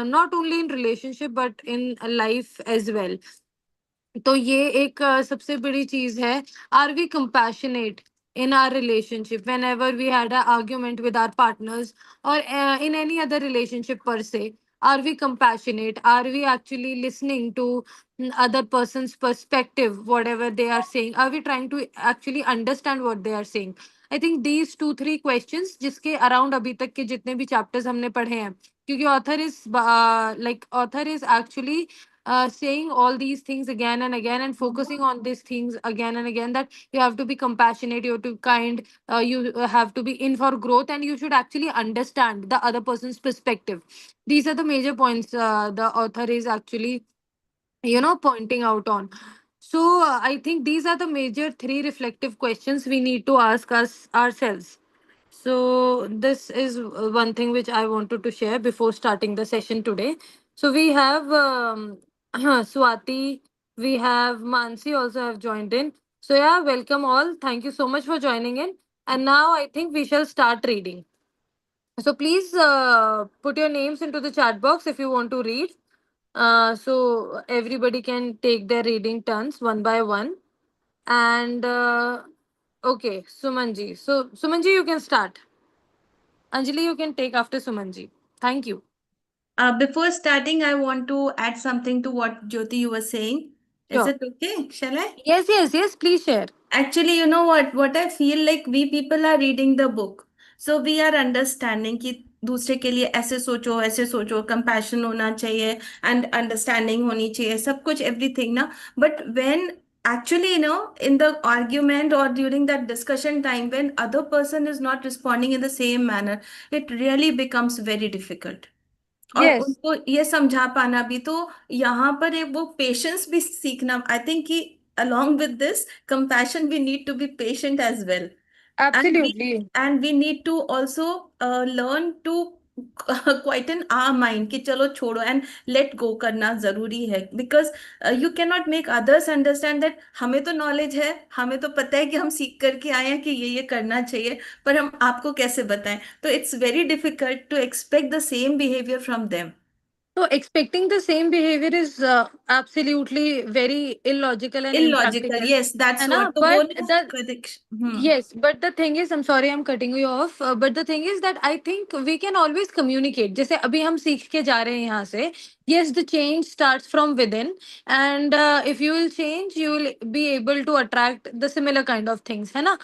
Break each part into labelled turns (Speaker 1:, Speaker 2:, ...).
Speaker 1: not only in relationship but in life as well. तो ये एक सबसे बड़ी चीज है. Are we compassionate in our relationship whenever we had an argument with our partners, or in any other relationship per se? Are we compassionate? Are we actually listening to other person's perspective, whatever they are saying? Are we trying to actually understand what they are saying? I think these two three questions जिसके around अभी तक के जितने भी chapters हमने पढ़े हैं, क्योंकि author is actually saying all these things again and again and focusing on these things again and again, that you have to be compassionate, you have to kind, you have to be in for growth, and you should actually understand the other person's perspective. These are the major points the author is actually pointing out on. So I think these are the major three reflective questions we need to ask us ourselves. So this is one thing which I wanted to share before starting the session today. So we have Swati, we have Mansi also have joined in. So yeah, welcome all. Thank you so much for joining in. And now I think we shall start reading. So please put your names into the chat box if you want to read. So everybody can take their reading turns one by one. And okay, Sumanji. So Sumanji, you can start. Anjali, you can take after Sumanji. Thank you.
Speaker 2: Before starting, I want to add something to what Jyoti you were saying. Is
Speaker 1: Sure.
Speaker 2: it okay? Shall I?
Speaker 1: Yes, yes, yes. Please share.
Speaker 2: Actually, you know what? What I feel like we people are reading the book. So we are understanding कि दूसरे के लिए ऐसे सोचो compassion होना चाहिए and understanding होनी चाहिए सब कुछ everything ना. But when actually in the argument or during that discussion time when other person is not responding in the same manner, it really becomes very difficult. और
Speaker 1: Yes,
Speaker 2: उनको ये समझा पाना भी तो यहाँ पर एक वो पेशेंस भी सीखना आई थिंक कि along with this compassion we need to be patient as well, and we
Speaker 1: absolutely.
Speaker 2: need to also learn to quieten our mind कि चलो छोड़ो एंड लेट गो करना जरूरी है because you can not make others understand that हमें तो knowledge है, हमें तो पता है कि हम सीख करके आए हैं कि ये करना चाहिए, पर हम आपको कैसे बताएं? तो it's very difficult to expect the same behaviour from them.
Speaker 1: So expecting the same behavior is absolutely very illogical and
Speaker 2: illogical,
Speaker 1: impractical.
Speaker 2: Yes that's
Speaker 1: है
Speaker 2: व्हाट,
Speaker 1: ना?
Speaker 2: तो वो
Speaker 1: But
Speaker 2: ना
Speaker 1: the
Speaker 2: correct.
Speaker 1: Yes, but the thing is, I'm sorry, I'm cutting you off. But the thing is that I think we can always communicate. जैसे अभी हम सीख के जा रहे हैं यहाँ से. Yes, the change starts from within, and if you will change, you will be able to attract the similar kind of things, है ना?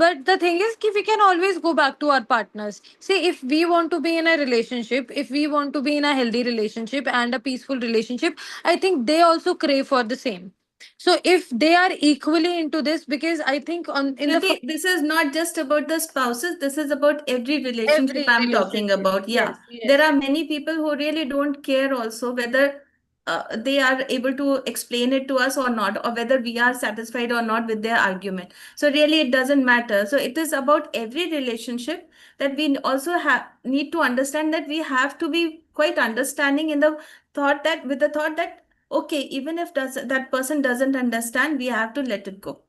Speaker 1: But the thing is, कि we can always go back to our partners. See, if we want to be in a relationship, if we want to be in a healthy relationship and a peaceful relationship, I think they also crave for the same. So if they are equally into this, because I think on in the
Speaker 2: Jyoti, this is not just about the spouses, this is about every relationship
Speaker 1: every
Speaker 2: I'm talking
Speaker 1: relationship,
Speaker 2: about. Yeah.
Speaker 1: yes,
Speaker 2: There
Speaker 1: yes.
Speaker 2: are many people who really don't care also whether they are able to explain it to us or not, or whether we are satisfied or not with their argument. So really, it doesn't matter. So it is about every relationship that we also have need to understand that we have to be quite understanding in the thought that with the thought that okay, even if that person doesn't understand, we have to let it go.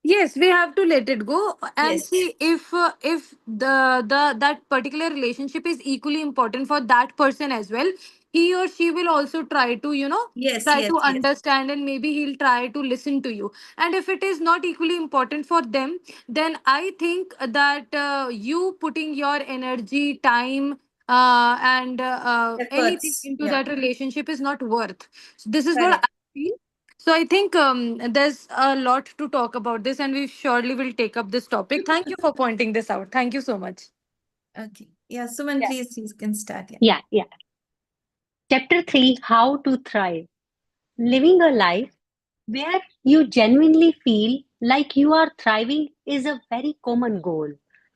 Speaker 1: Yes, we have to let it go and
Speaker 2: Yes.
Speaker 1: see if the that particular relationship is equally important for that person as well. He or she will also try to
Speaker 2: Yes,
Speaker 1: try
Speaker 2: yes,
Speaker 1: to
Speaker 2: yes.
Speaker 1: understand, and maybe he'll try to listen to you. And if it is not equally important for them, then I think that you putting your energy, time, and anything
Speaker 2: Efforts.
Speaker 1: into
Speaker 2: Yeah.
Speaker 1: that relationship is not worth. So this is what
Speaker 2: Correct.
Speaker 1: I feel. So I think there's a lot to talk about this, and we surely will take up this topic. Thank you for pointing this out. Thank you so much.
Speaker 2: Okay. Yeah, Suman,
Speaker 1: Yeah.
Speaker 2: please, you can start. Yeah.
Speaker 3: Yeah. Chapter 3, How to Thrive. Living a life where you genuinely feel like you are thriving is a very common goal.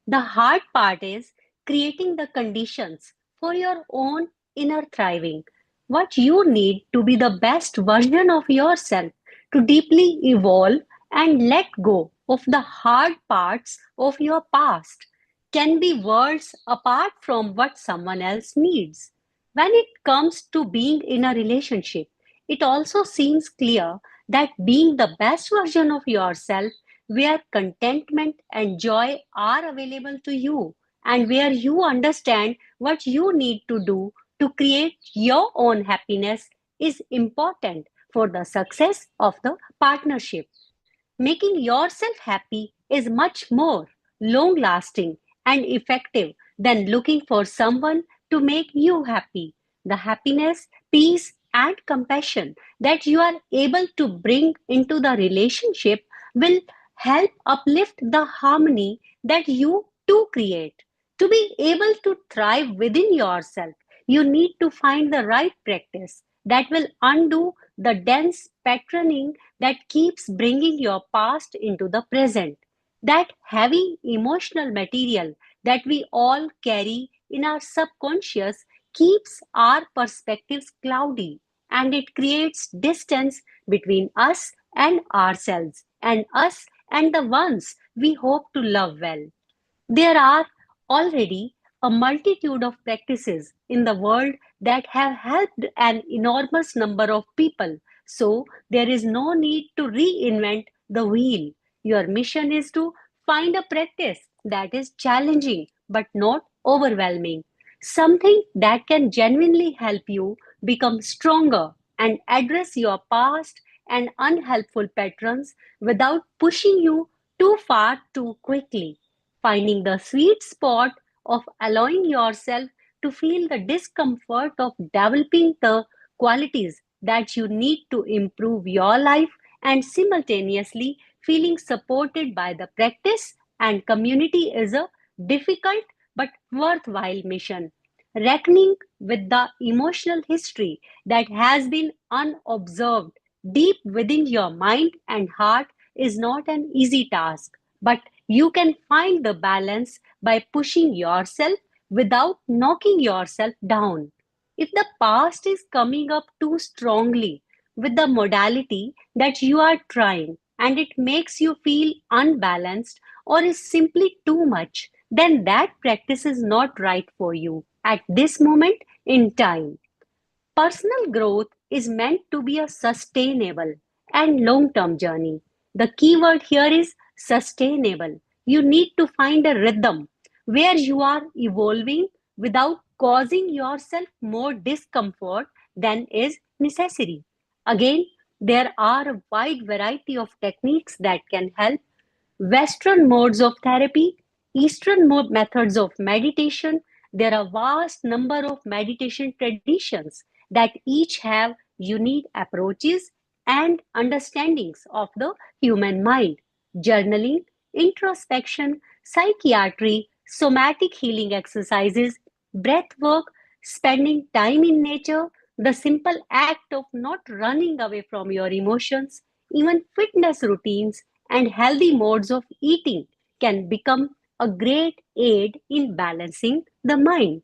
Speaker 3: The hard part is creating the conditions for your own inner thriving. What you need to be the best version of yourself, to deeply evolve and let go of the hard parts of your past, can be worlds apart from what someone else needs. When it comes to being in a relationship, it also seems clear that being the best version of yourself, where contentment and joy are available to you, and where you understand what you need to do to create your own happiness is important for the success of the partnership. Making yourself happy is much more long lasting and effective than looking for someone to make you happy. The happiness, peace, and compassion that you are able to bring into the relationship will help uplift the harmony that you too create. To be able to thrive within yourself, you need to find the right practice that will undo the dense patterning that keeps bringing your past into the present. That heavy emotional material that we all carry in our subconscious keeps our perspectives cloudy, and it creates distance between us and ourselves and us and the ones we hope to love well. There are already a multitude of practices in the world that have helped an enormous number of people, so there is no need to reinvent the wheel. Your mission is to find a practice that is challenging but not overwhelming, something that can genuinely help you become stronger and address your past and unhelpful patterns without pushing you too far too quickly. Finding the sweet spot of allowing yourself to feel the discomfort of developing the qualities that you need to improve your life and simultaneously feeling supported by the practice and community is a difficult but worthwhile mission. Reckoning with the emotional history that has been unobserved deep within your mind and heart is not an easy task, but you can find the balance by pushing yourself without knocking yourself down. If the past is coming up too strongly with the modality that you are trying and it makes you feel unbalanced or is simply too much, then that practice is not right for you at this moment in time. Personal growth is meant to be a sustainable and long term journey. The key word here is sustainable. You need to find a rhythm where you are evolving without causing yourself more discomfort than is necessary. Again, there are a wide variety of techniques that can help. Western modes of therapy, Eastern methods of meditation. There are vast number of meditation traditions that each have unique approaches and understandings of the human mind. Journaling, introspection, psychiatry, somatic healing exercises, breath work, spending time in nature, the simple act of not running away from your emotions, even fitness routines and healthy modes of eating can become a great aid in balancing the mind.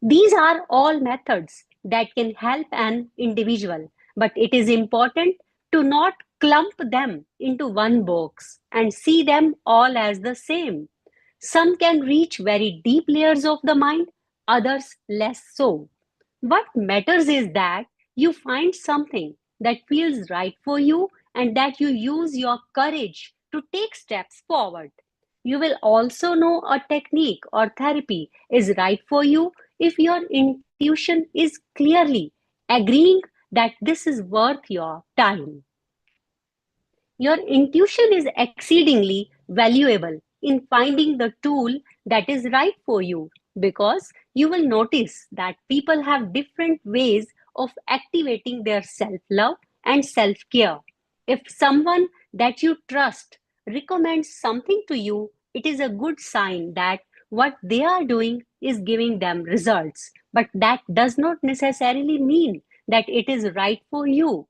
Speaker 3: These are all methods that can help an individual, but it is important to not clump them into one box and see them all as the same. Some can reach very deep layers of the mind, others less so. What matters is that you find something that feels right for you and that you use your courage to take steps forward. You will also know a technique or therapy is right for you if your intuition is clearly agreeing that this is worth your time. Your intuition is exceedingly valuable in finding the tool that is right for you because you will notice that people have different ways of activating their self love and self care. If someone that you trust recommends something to you, it is a good sign that what they are doing is giving them results. But that does not necessarily mean that it is right for you,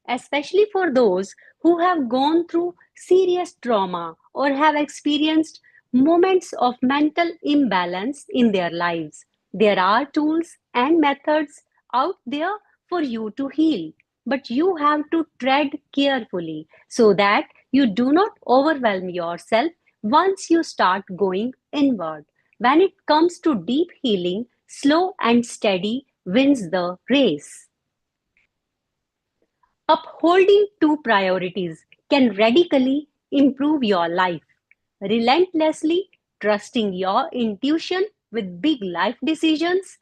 Speaker 3: especially for those who have gone through serious trauma or have experienced moments of mental imbalance in their lives. There are tools and methods out there for you to heal, but you have to tread carefully so that you do not overwhelm yourself once you start going inward. When it comes to deep healing, slow and steady wins the race. Upholding two priorities can radically improve your life. Relentlessly trusting your intuition with big life decisions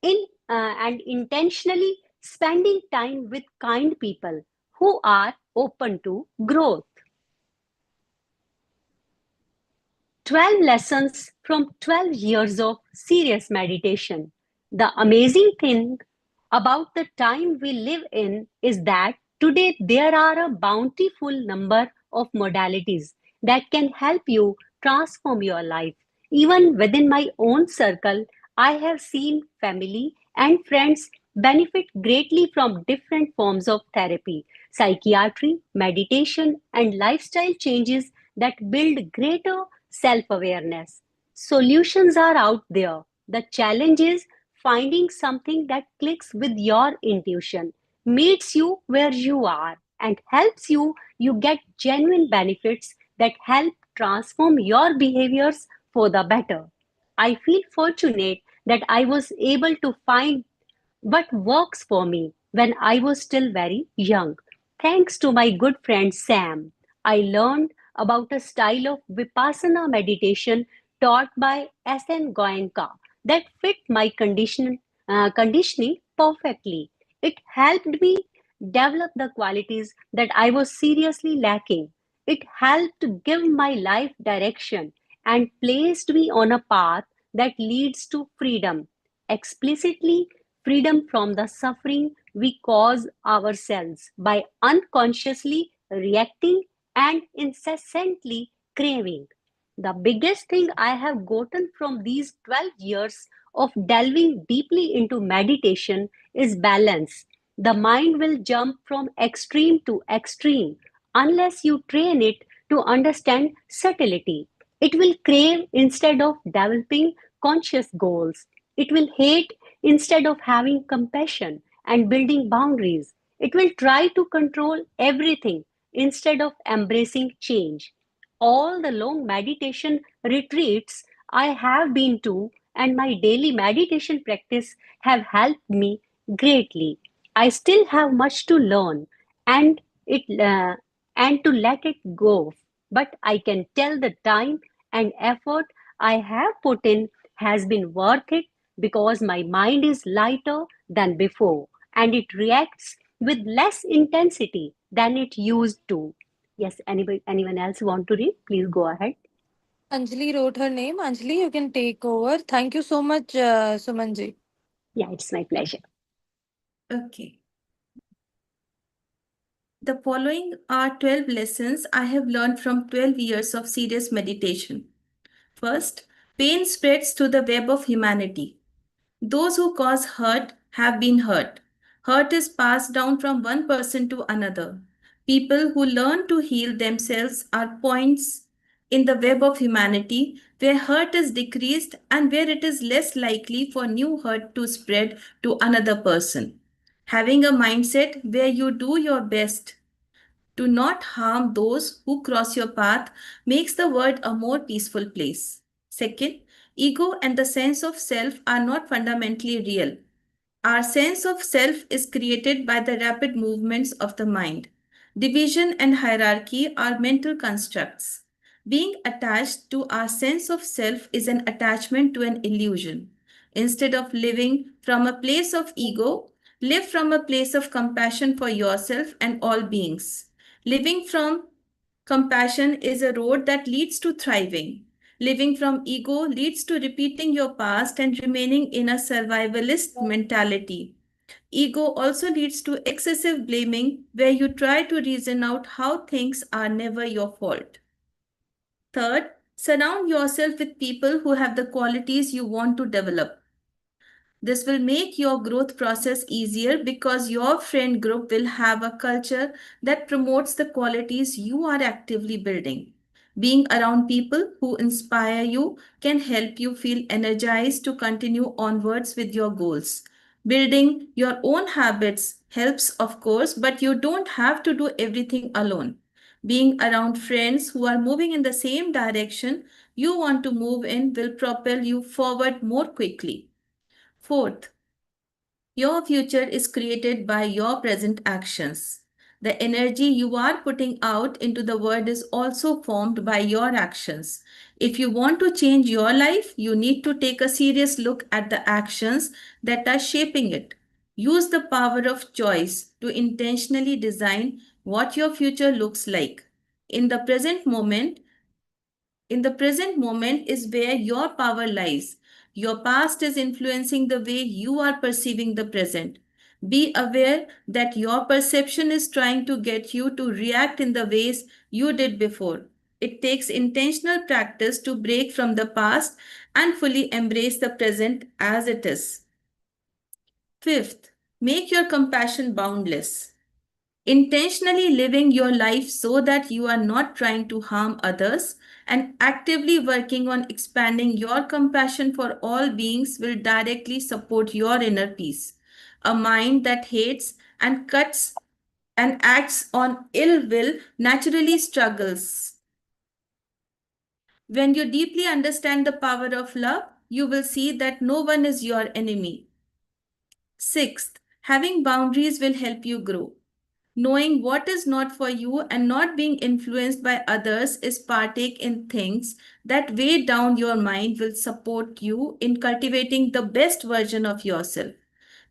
Speaker 3: and intentionally spending time with kind people who are open to growth. 12 lessons from 12 years of serious meditation. The amazing thing about the time we live in is that today there are a bountiful number of modalities that can help you transform your life. Even within my own circle, I have seen family and friends benefit greatly from different forms of therapy, psychiatry, meditation, and lifestyle changes that build greater self awareness. Solutions are out there. The challenge is finding something that clicks with your intuition, meets you where you are, and helps you get genuine benefits that help transform your behaviors for the better. I feel fortunate that I was able to find what works for me when I was still very young. Thanks to my good friend Sam, I learned about a style of Vipassana meditation taught by S.N. Goenka that fit my conditioning perfectly. It helped me develop the qualities that I was seriously lacking. It helped give my life direction and placed me on a path that leads to freedom. Explicitly, freedom from the suffering we cause ourselves by unconsciously reacting and incessantly craving. The biggest thing I have gotten from these 12 years of delving deeply into meditation is balance. The mind will jump from extreme to extreme unless you train it to understand subtlety. It will crave instead of developing conscious goals. It will hate instead of having compassion and building boundaries. It will try to control everything instead of embracing change. All the long meditation retreats I have been to and my daily meditation practice have helped me greatly. I still have much to learn and it and to let it go, but I can tell the time and effort I have put in has been worth it because my mind is lighter than before and it reacts with less intensity than it used to. Yes, anyone else want to read? Please go ahead.
Speaker 1: Anjali wrote her name. Anjali, you can take over. Thank you so much, Sumanji.
Speaker 3: Yeah, it's my pleasure.
Speaker 2: Okay. The following are 12 lessons I have learned from 12 years of serious meditation. First, pain spreads through the web of humanity. Those who cause hurt have been hurt. Hurt is passed down from one person to another. People who learn to heal themselves are points in the web of humanity where hurt is decreased and where it is less likely for new hurt to spread to another person. Having a mindset where you do your best to not harm those who cross your path makes the world a more peaceful place. Second, ego and the sense of self are not fundamentally real. Our sense of self is created by the rapid movements of the mind. Division and hierarchy are mental constructs. Being attached to our sense of self is an attachment to an illusion. Instead of living from a place of ego, live from a place of compassion for yourself and all beings. Living from compassion is a road that leads to thriving. Living from ego leads to repeating your past and remaining in a survivalist mentality. Ego also leads to excessive blaming, where you try to reason out how things are never your fault. Third, surround yourself with people who have the qualities you want to develop. This will make your growth process easier because your friend group will have a culture that promotes the qualities you are actively building. Being around people who inspire you can help you feel energized to continue onwards with your goals. Building your own habits helps, of course, but you don't have to do everything alone. Being around friends who are moving in the same direction you want to move in will propel you forward more quickly. Fourth, your future is created by your present actions. The energy you are putting out into the world is also formed by your actions. If you want to change your life, you need to take a serious look at the actions that are shaping it. Use the power of choice to intentionally design what your future looks like. In the present moment, in the present moment is where your power lies. Your past is influencing the way you are perceiving the present. Be aware that your perception is trying to get you to react in the ways you did before. It takes intentional practice to break from the past and fully embrace the present as it is. Fifth, make your compassion boundless. Intentionally living your life so that you are not trying to harm others and actively working on expanding your compassion for all beings will directly support your inner peace. A mind that hates and cuts and acts on ill will naturally struggles. When you deeply understand the power of love, you will see that no one is your enemy. Sixth, having boundaries will help you grow. Knowing what is not for you and not being influenced by others is partake in things that weigh down your mind will support you in cultivating the best version of yourself.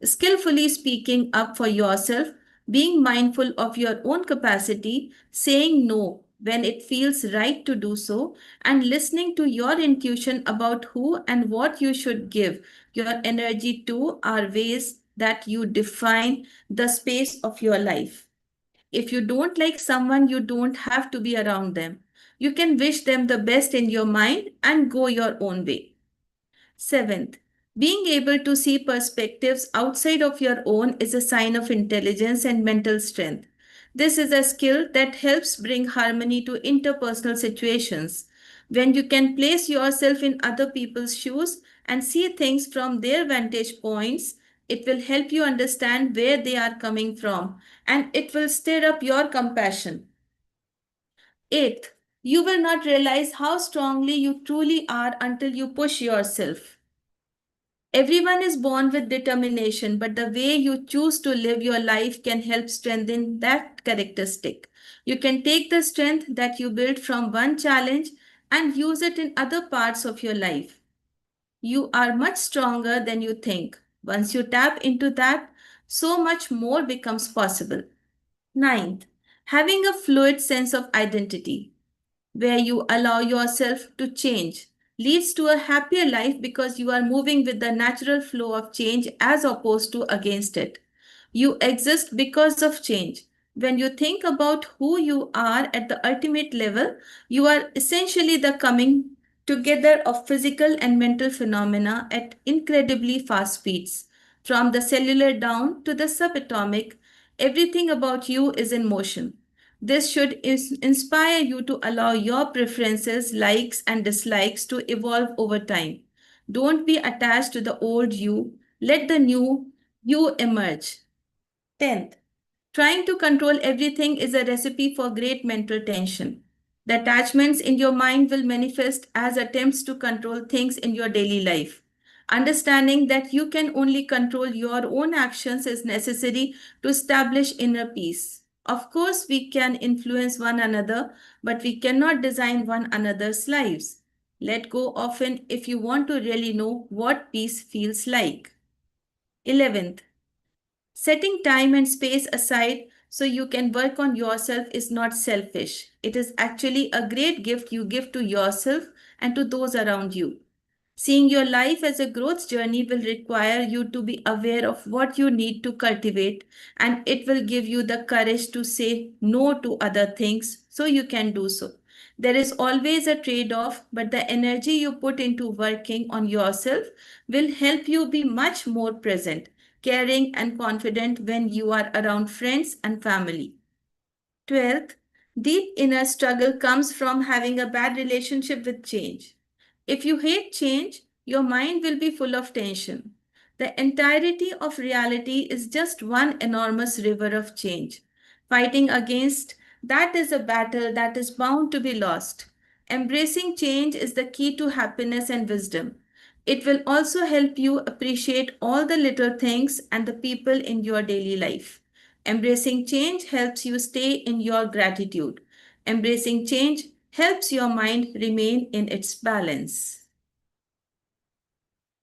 Speaker 2: Skillfully speaking up for yourself, being mindful of your own capacity, saying no when it feels right to do so, and listening to your intuition about who and what you should give your energy to are ways that you define the space of your life. If you don't like someone, you don't have to be around them. You can wish them the best in your mind and go your own way. Seventh, being able to see perspectives outside of your own is a sign of intelligence and mental strength. This is a skill that helps bring harmony to interpersonal situations. When you can place yourself in other people's shoes and see things from their vantage points, it will help you understand where they are coming from and it will stir up your compassion. Eighth, you will not realize how strongly you truly are until you push yourself. Everyone is born with determination, but the way you choose to live your life can help strengthen that characteristic. You can take the strength that you built from one challenge and use it in other parts of your life. You are much stronger than you think. Once you tap into that, so much more becomes possible. Ninth, having a fluid sense of identity where you allow yourself to change leads to a happier life because you are moving with the natural flow of change as opposed to against it. You exist because of change. When you think about who you are at the ultimate level, you are essentially the coming together of physical and mental phenomena at incredibly fast speeds. From the cellular down to the subatomic, everything about you is in motion. This should inspire you to allow your preferences, likes, and dislikes to evolve over time. Don't be attached to the old you. Let the new you emerge. 10th, trying to control everything is a recipe for great mental tension. The attachments in your mind will manifest as attempts to control things in your daily life. Understanding that you can only control your own actions is necessary to establish inner peace. Of course, we can influence one another, but we cannot design one another's lives. Let go often if you want to really know what peace feels like. 11th, setting time and space aside so you can work on yourself is not selfish. It is actually a great gift you give to yourself and to those around you. Seeing your life as a growth journey will require you to be aware of what you need to cultivate, and it will give you the courage to say no to other things so you can do so. There is always a trade off, but the energy you put into working on yourself will help you be much more present, caring, and confident when you are around friends and family. 12th, deep inner struggle comes from having a bad relationship with change. If you hate change, your mind will be full of tension. The entirety of reality is just one enormous river of change. Fighting against that is a battle that is bound to be lost. Embracing change is the key to happiness and wisdom. It will also help you appreciate all the little things and the people in your daily life. Embracing change helps you stay in your gratitude. Embracing change helps your mind remain in its balance.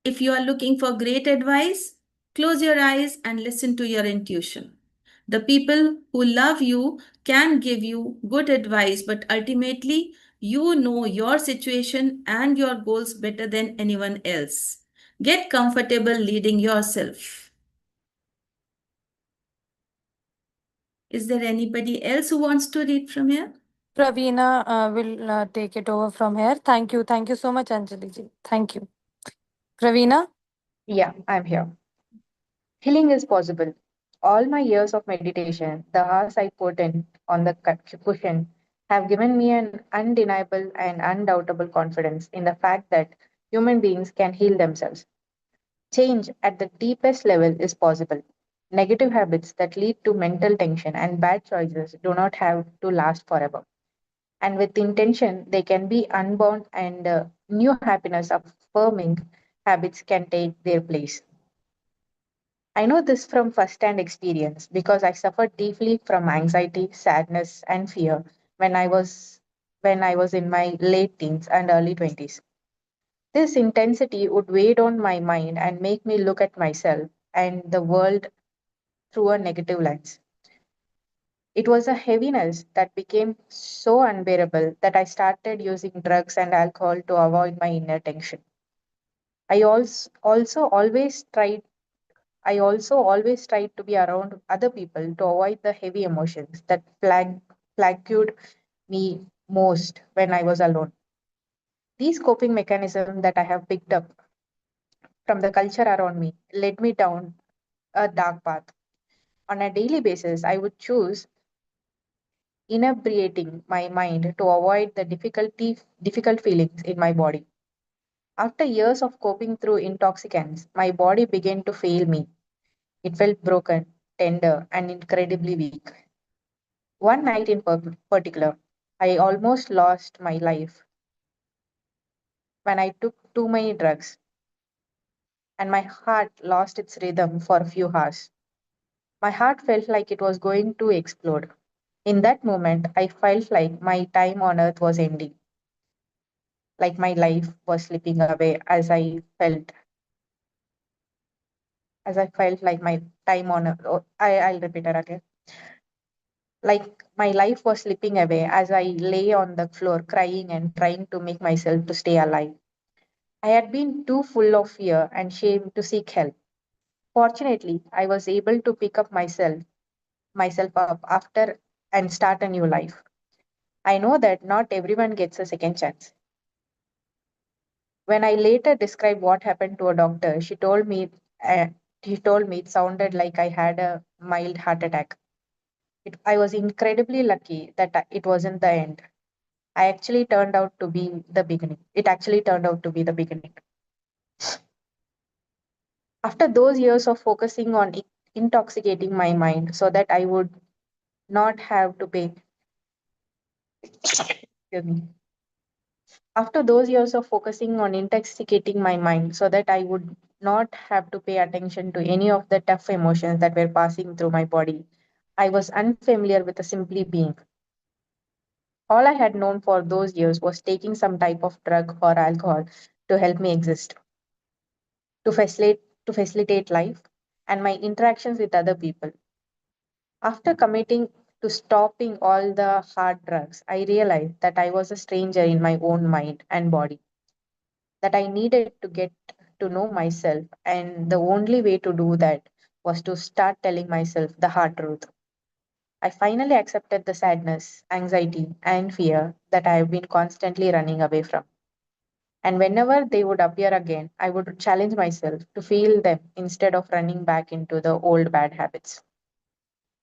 Speaker 2: If you are looking for great advice, close your eyes and listen to your intuition. The people who love you can give you good advice, but ultimately, you know your situation and your goals better than anyone else. Get comfortable leading yourself. Is there anybody else who wants to read from here?
Speaker 1: Pravina will take it over from here. Thank you. Thank you so much, Anjali ji. Thank you. Pravina?
Speaker 4: Yeah, I'm here. Healing is possible. All my years of meditation, the hours I put in on the cushion, have given me an undeniable and undoubtable confidence in the fact that human beings can heal themselves. Change at the deepest level is possible. Negative habits that lead to mental tension and bad choices do not have to last forever. And with intention, they can be unbound, and new happiness affirming habits can take their place. I know this from first-hand experience because I suffered deeply from anxiety, sadness, and fear when I was when I was in my late teens and early 20s. This intensity would weigh on my mind and make me look at myself and the world through a negative lens. It was a heaviness that became so unbearable that I started using drugs and alcohol to avoid my inner tension. I also always tried to be around other people to avoid the heavy emotions that plagued me most when I was alone. These coping mechanisms that I have picked up from the culture around me led me down a dark path. On a daily basis, I would choose inebriating my mind to avoid the difficult feelings in my body. After years of coping through intoxicants, my body began to fail me. It felt broken, tender, and incredibly weak. One night in particular, I almost lost my life when I took too many drugs, and my heart lost its rhythm for a few hours. My heart felt like it was going to explode. In that moment, I felt like my time on earth was ending, like my life was slipping away as I felt like my time on earth. I'll repeat it again. Like my life was slipping away as I lay on the floor crying and trying to make myself to stay alive. I had been too full of fear and shame to seek help. Fortunately, I was able to pick up myself up after and start a new life. I know that not everyone gets a second chance. When I later described what happened to a doctor, uh, she told me it sounded like I had a mild heart attack. I was incredibly lucky that it wasn't the end. I actually turned out to be the beginning. It actually turned out to be the beginning. After those years of focusing on intoxicating my mind so that I would not have to pay, excuse me. After those years of focusing on intoxicating my mind so that I would not have to pay attention to any of the tough emotions that were passing through my body, I was unfamiliar with a simply being. All I had known for those years was taking some type of drug or alcohol to help me exist, to facilitate life and my interactions with other people. After committing to stopping all the hard drugs, I realized that I was a stranger in my own mind and body, that I needed to get to know myself, and the only way to do that was to start telling myself the hard truth. I finally accepted the sadness, anxiety, and fear that I have been constantly running away from. And whenever they would appear again, I would challenge myself to feel them instead of running back into the old bad habits.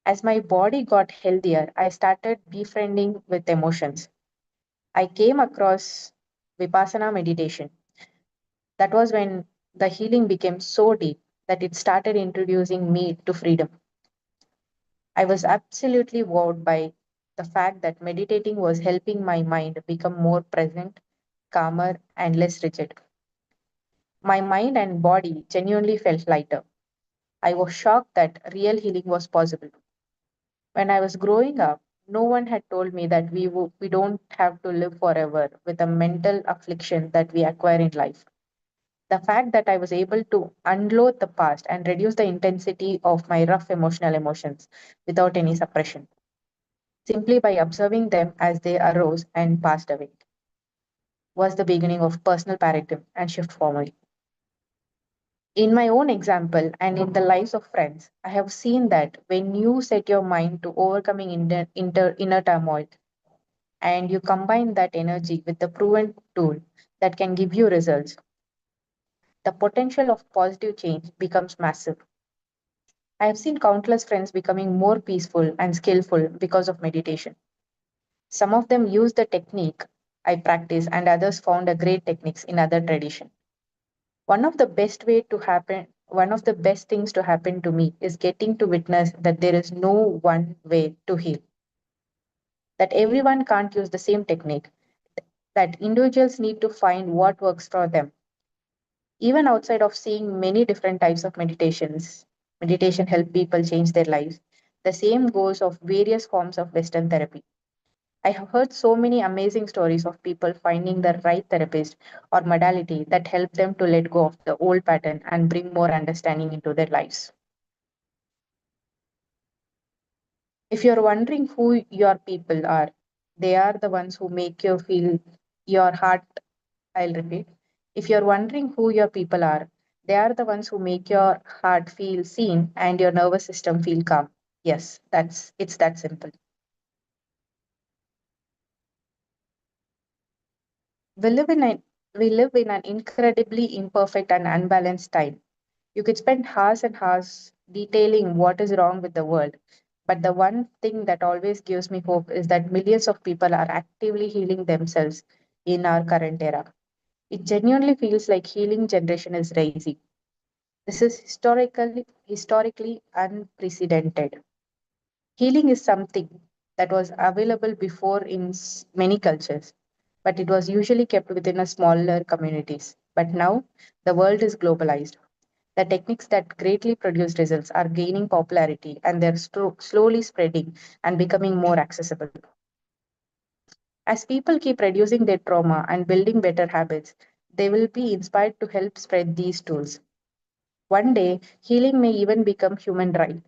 Speaker 4: As my body got healthier, I started befriending with emotions. I came across Vipassana meditation. That was when the healing became so deep that it started introducing me to freedom. I was absolutely wowed by the fact that meditating was helping my mind become more present, calmer, and less rigid. My mind and body genuinely felt lighter. I was shocked that real healing was possible. When I was growing up, no one had told me that we don't have to live forever with a mental affliction that we acquire in life. The fact that I was able to unload the past and reduce the intensity of my rough emotions without any suppression, simply by observing them as they arose and passed away, was the beginning of personal paradigm and shift for me. In my own example and in the lives of friends, I have seen that when you set your mind to overcoming inner turmoil and you combine that energy with the proven tool that can give you results, the potential of positive change becomes massive. I have seen countless friends becoming more peaceful and skillful because of meditation. Some of them use the technique I practice, and others found a great techniques in other tradition. One of the best things to happen to me is getting to witness that there is no one way to heal, that everyone can't use the same technique, that individuals need to find what works for them. Even outside of seeing many different types of meditation help people change their lives. The same goes of various forms of Western therapy. I have heard so many amazing stories of people finding the right therapist or modality that help them to let go of the old pattern and bring more understanding into their lives. If you're wondering who your people are, they are the ones who make you feel your heart. I'll repeat. If you're wondering who your people are, they are the ones who make your heart feel seen and your nervous system feel calm. Yes, it's that simple. We live in an we live in an incredibly imperfect and unbalanced time. You could spend hours and hours detailing what is wrong with the world, but the one thing that always gives me hope is that millions of people are actively healing themselves in our current era. It genuinely feels like healing generation is rising. This is historically unprecedented. Healing is something that was available before in many cultures, but it was usually kept within a smaller communities. But now the world is globalized. The techniques that greatly produce results are gaining popularity and they're slowly spreading and becoming more accessible. As people keep reducing their trauma and building better habits, they will be inspired to help spread these tools. One day, healing may even become human right.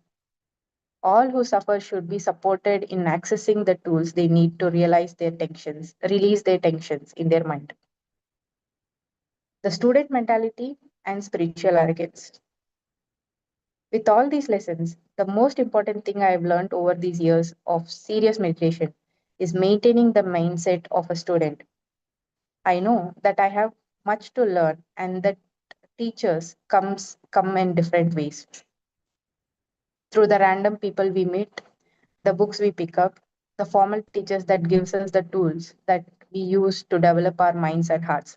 Speaker 4: All who suffer should be supported in accessing the tools they need to release their tensions in their mind. The student mentality and spiritual arrogance. With all these lessons, the most important thing I have learned over these years of serious meditation is maintaining the mindset of a student. I know that I have much to learn and that teachers come in different ways. Through the random people we meet, the books we pick up, the formal teachers that gives us the tools that we use to develop our minds and hearts.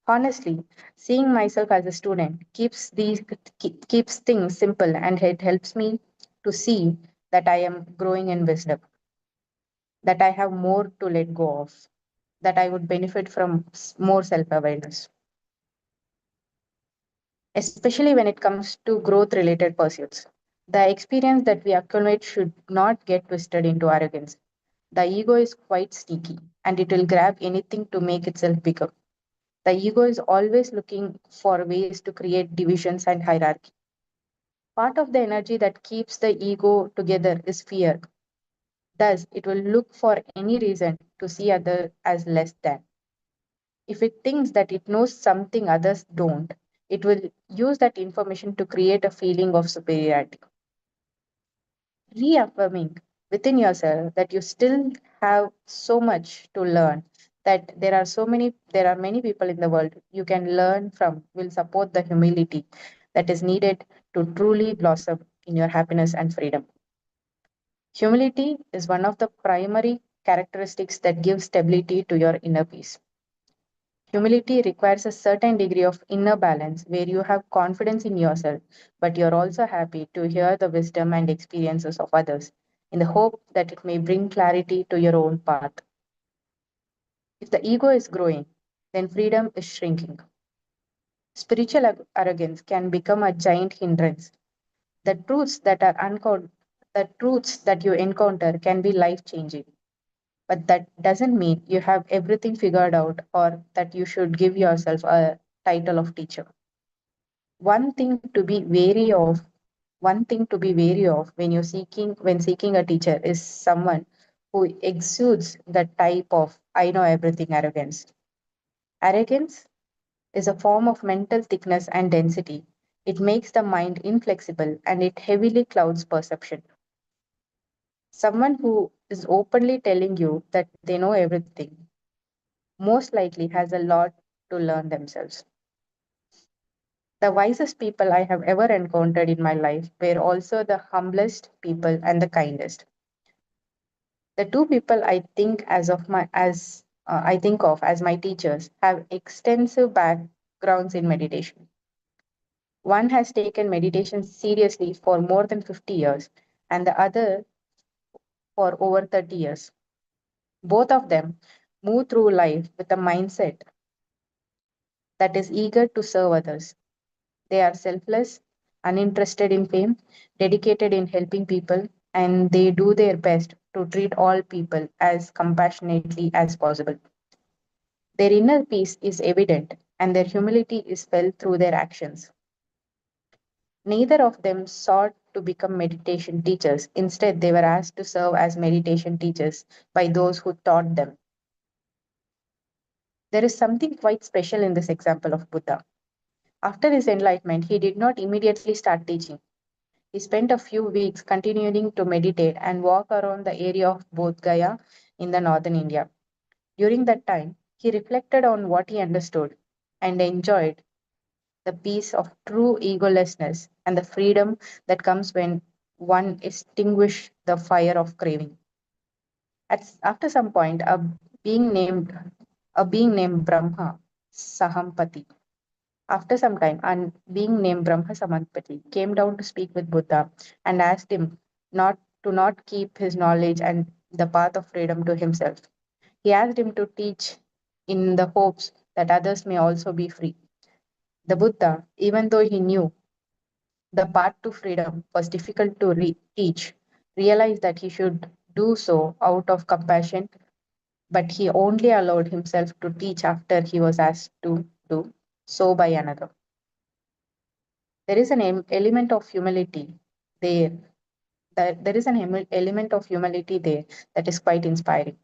Speaker 4: Honestly, seeing myself as a student keeps things simple and it helps me to see that I am growing in wisdom, that I have more to let go of, that I would benefit from more self-awareness, especially when it comes to growth related pursuits. The experience that we accumulate should not get twisted into arrogance. The ego is quite sneaky and it will grab anything to make itself bigger. The ego is always looking for ways to create divisions and hierarchy. Part of the energy that keeps the ego together is fear. Thus, it will look for any reason to see others as less than. If it thinks that it knows something others don't, it will use that information to create a feeling of superiority. Reaffirming within yourself that you still have so much to learn, that there are many people in the world you can learn from will support the humility that is needed to truly blossom in your happiness and freedom. Humility is one of the primary characteristics that gives stability to your inner peace. Humility requires a certain degree of inner balance where you have confidence in yourself, but you're also happy to hear the wisdom and experiences of others in the hope that it may bring clarity to your own path. If the ego is growing, then freedom is shrinking. Spiritual arrogance can become a giant hindrance. The truths that are The truths that you encounter can be life changing, but that doesn't mean you have everything figured out or that you should give yourself a title of teacher. One thing to be wary of, One thing to be wary of when seeking a teacher is someone who exudes the type of I know everything arrogance. Arrogance is a form of mental thickness and density. It makes the mind inflexible and it heavily clouds perception. Someone who is openly telling you that they know everything most likely has a lot to learn themselves. The wisest people I have ever encountered in my life were also the humblest people and the kindest. The two people I think of as my teachers have extensive backgrounds in meditation. One has taken meditation seriously for more than 50 years and the other for over 30 years. Both of them move through life with a mindset that is eager to serve others. They are selfless, uninterested in fame, dedicated in helping people, and they do their best to treat all people as compassionately as possible. Their inner peace is evident, and their humility is felt through their actions. Neither of them sought to become meditation teachers. Instead, they were asked to serve as meditation teachers by those who taught them. There is something quite special in this example of Buddha. After his enlightenment, he did not immediately start teaching. He spent a few weeks continuing to meditate and walk around the area of Bodh Gaya in the northern India. During that time, he reflected on what he understood and enjoyed the peace of true egolessness and the freedom that comes when one extinguishes the fire of craving. After some point, being named a being named Brahma Sahampati after some time, and being named Brahma Samadpati came down to speak with Buddha and asked him not keep his knowledge and the path of freedom to himself. He asked him to teach in the hopes that others may also be free. The Buddha, even though he knew the path to freedom was difficult to teach, realized that he should do so out of compassion, but he only allowed himself to teach after he was asked to do so by another. There is an element of humility there. There is an element of humility there that is quite inspiring.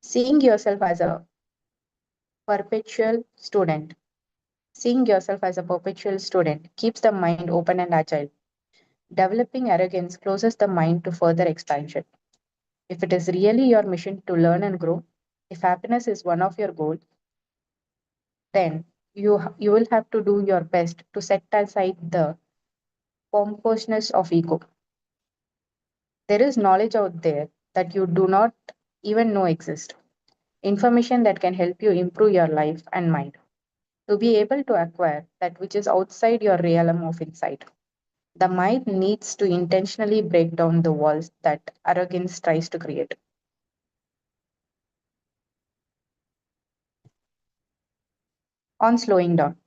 Speaker 4: Seeing yourself as a perpetual student, Seeing yourself as a perpetual student keeps the mind open and agile. Developing arrogance closes the mind to further expansion. If it is really your mission to learn and grow, if happiness is one of your goals, then you will have to do your best to set aside the pompousness of ego. There is knowledge out there that you do not even know exists, information that can help you improve your life and mind. To be able to acquire that which is outside your realm of insight, the mind needs to intentionally break down the walls that arrogance tries to create. On slowing down,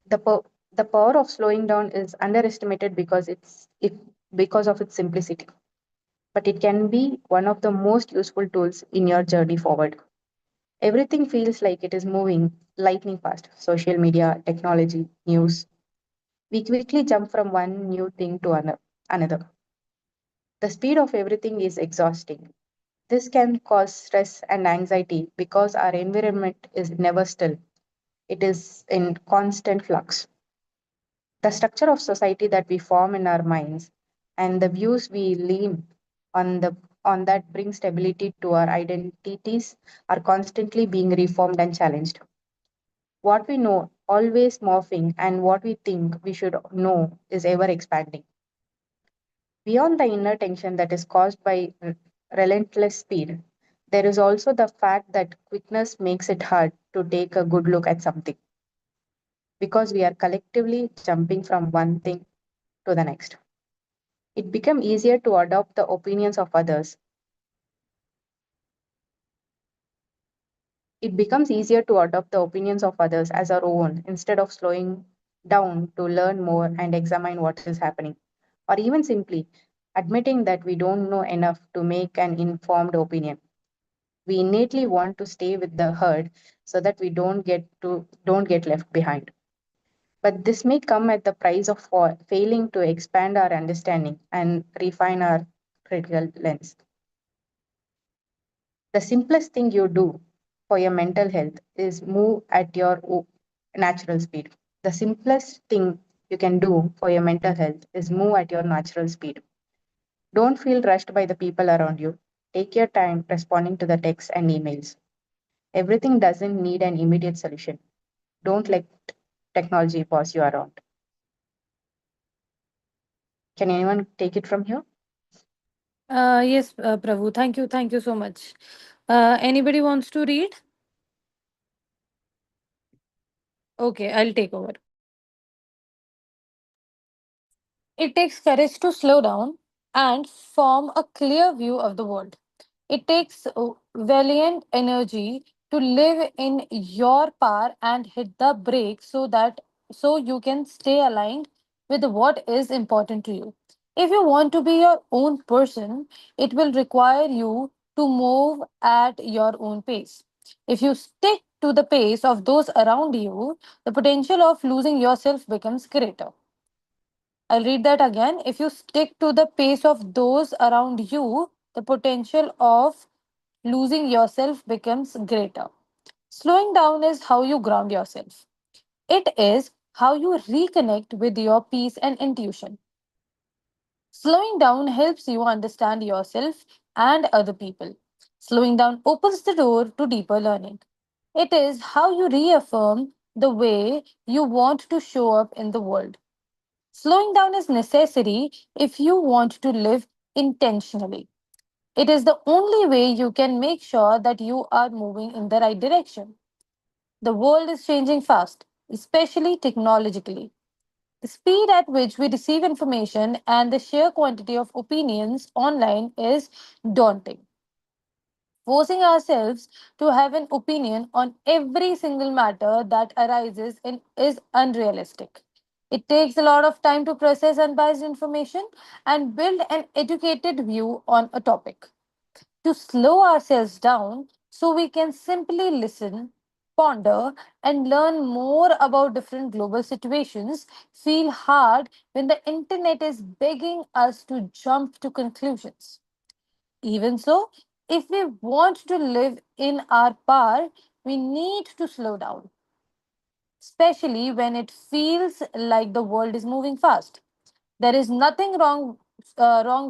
Speaker 4: the, po- the power of slowing down is underestimated because of its simplicity, but it can be one of the most useful tools in your journey forward. Everything feels like it is moving lightning fast. Social media, technology, news. We quickly jump from one new thing to another. The speed of everything is exhausting. This can cause stress and anxiety because our environment is never still. It is in constant flux. The structure of society that we form in our minds and the views we lean on that bring stability to our identities are constantly being reformed and challenged. What we know always morphing and what we think we should know is ever expanding. Beyond the inner tension that is caused by relentless speed, there is also the fact that quickness makes it hard to take a good look at something because we are collectively jumping from one thing to the next. It becomes easier to adopt the opinions of others. It becomes easier to adopt the opinions of others as our own instead of slowing down to learn more and examine what is happening. or even simply admitting that we don't know enough to make an informed opinion. We innately want to stay with the herd so that we don't get left behind. But this may come at the price of failing to expand our understanding and refine our critical lens. The simplest thing you do for your mental health is move at your natural speed. The simplest thing you can do for your mental health is move at your natural speed. Don't feel rushed by the people around you. Take your time responding to the texts and emails. Everything doesn't need an immediate solution. Don't let technology boss you around. Can anyone take it from here?
Speaker 1: Yes, Prabhu. Thank you. Thank you so much. Anybody wants to read? Okay, I'll take over. It takes courage to slow down and form a clear view of the world. It takes valiant energy to live in your power and hit the brake so you can stay aligned with what is important to you. If you want to be your own person, it will require you to move at your own pace. If you stick to the pace of those around you, the potential of losing yourself becomes greater. I'll read that again. If you stick to the pace of those around you, the potential of losing yourself becomes greater. Slowing down is how you ground yourself. It is how you reconnect with your peace and intuition. Slowing down helps you understand yourself and other people. Slowing down opens the door to deeper learning. It is how you reaffirm the way you want to show up in the world. Slowing down is necessary if you want to live intentionally. It is the only way you can make sure that you are moving in the right direction. The world is changing fast, especially technologically. The speed at which we receive information and the sheer quantity of opinions online is daunting. Forcing ourselves to have an opinion on every single matter that arises in is unrealistic. It takes a lot of time to process unbiased information and build an educated view on a topic. To slow ourselves down so we can simply listen, ponder, and learn more about different global situations feel hard when the internet is begging us to jump to conclusions. Even so, if we want to live in our power, we need to slow down, especially when it feels like the world is moving fast. There is nothing wrong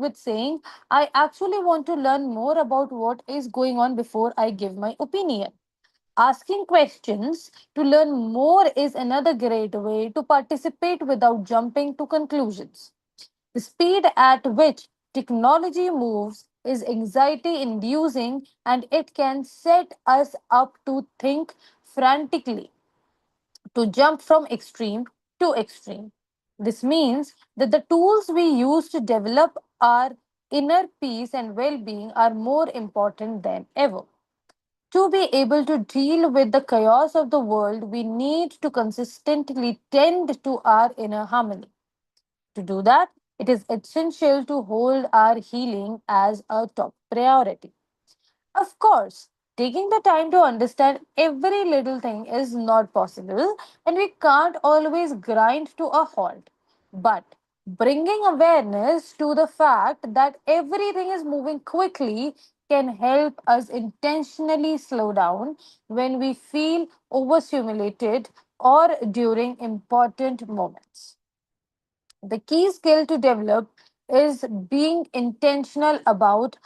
Speaker 1: with saying, I actually want to learn more about what is going on before I give my opinion. Asking questions to learn more is another great way to participate without jumping to conclusions. The speed at which technology moves is anxiety inducing and it can set us up to think frantically, to jump from extreme to extreme. This means that the tools we use to develop our inner peace and well being are more important than ever. To be able to deal with the chaos of the world, we need to consistently tend to our inner harmony. To do that, it is essential to hold our healing as a top priority. Of course, taking the time to understand every little thing is not possible, and we can't always grind to a halt. But bringing awareness to the fact that everything is moving quickly can help us intentionally slow down when we feel overstimulated or during important moments. The key skill to develop is being intentional about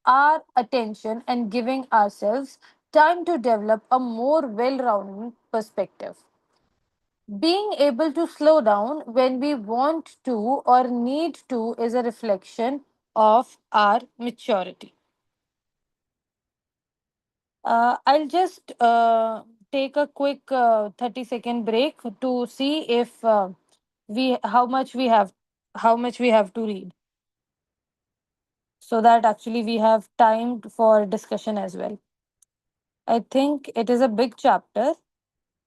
Speaker 1: our attention and giving ourselves time to develop a more well rounded perspective. Being able to slow down when we want to or need to is a reflection of our maturity. I'll just take a quick 30-second break to see if we how much we have to read, so that actually we have time for discussion as well. I think it is a big chapter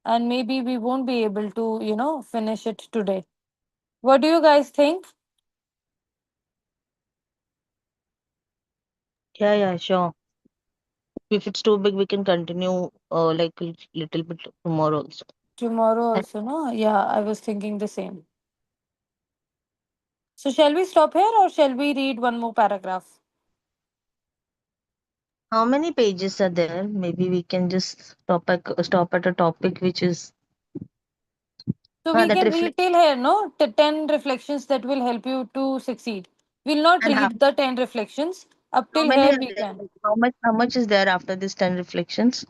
Speaker 1: and maybe we won't be able to, finish it today. What do you guys think?
Speaker 5: Yeah, sure. If it's too big, we can continue like a little bit tomorrow also.
Speaker 1: Tomorrow
Speaker 5: And
Speaker 1: also, no? Yeah, I was thinking the same. So shall we stop here or shall we read one more paragraph?
Speaker 5: how many pages are there? Maybe we can just stop at a topic which is
Speaker 1: So we
Speaker 5: that
Speaker 1: can
Speaker 5: reflect
Speaker 1: read till here, no? The 10 reflections that will help you to succeed. We'll not
Speaker 5: and
Speaker 1: read the 10 reflections. Up
Speaker 5: how
Speaker 1: till
Speaker 5: many
Speaker 1: here
Speaker 5: are
Speaker 1: we
Speaker 5: there?
Speaker 1: can.
Speaker 5: Like, how much is there after this 10 reflections?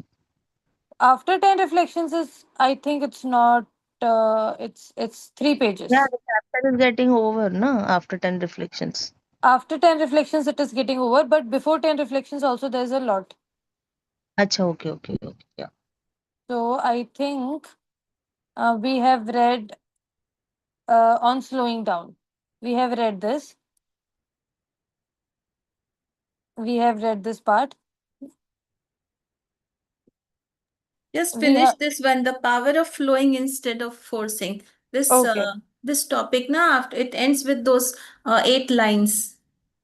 Speaker 1: After 10 reflections is, I think it's not, it's 3
Speaker 5: Yeah,
Speaker 1: pages.
Speaker 5: the chapter is getting over, no? After 10 reflections.
Speaker 1: After 10 reflections, it is getting over. But before 10 reflections also, there's a lot.
Speaker 5: Acha, okay. Yeah.
Speaker 1: So I think we have read on slowing down. We have read this. We have read this part.
Speaker 2: Just
Speaker 1: We
Speaker 2: finish
Speaker 1: have,
Speaker 2: this one, the power of flowing instead of forcing. This
Speaker 1: okay.
Speaker 2: uh, this topic now after it ends with those 8 lines.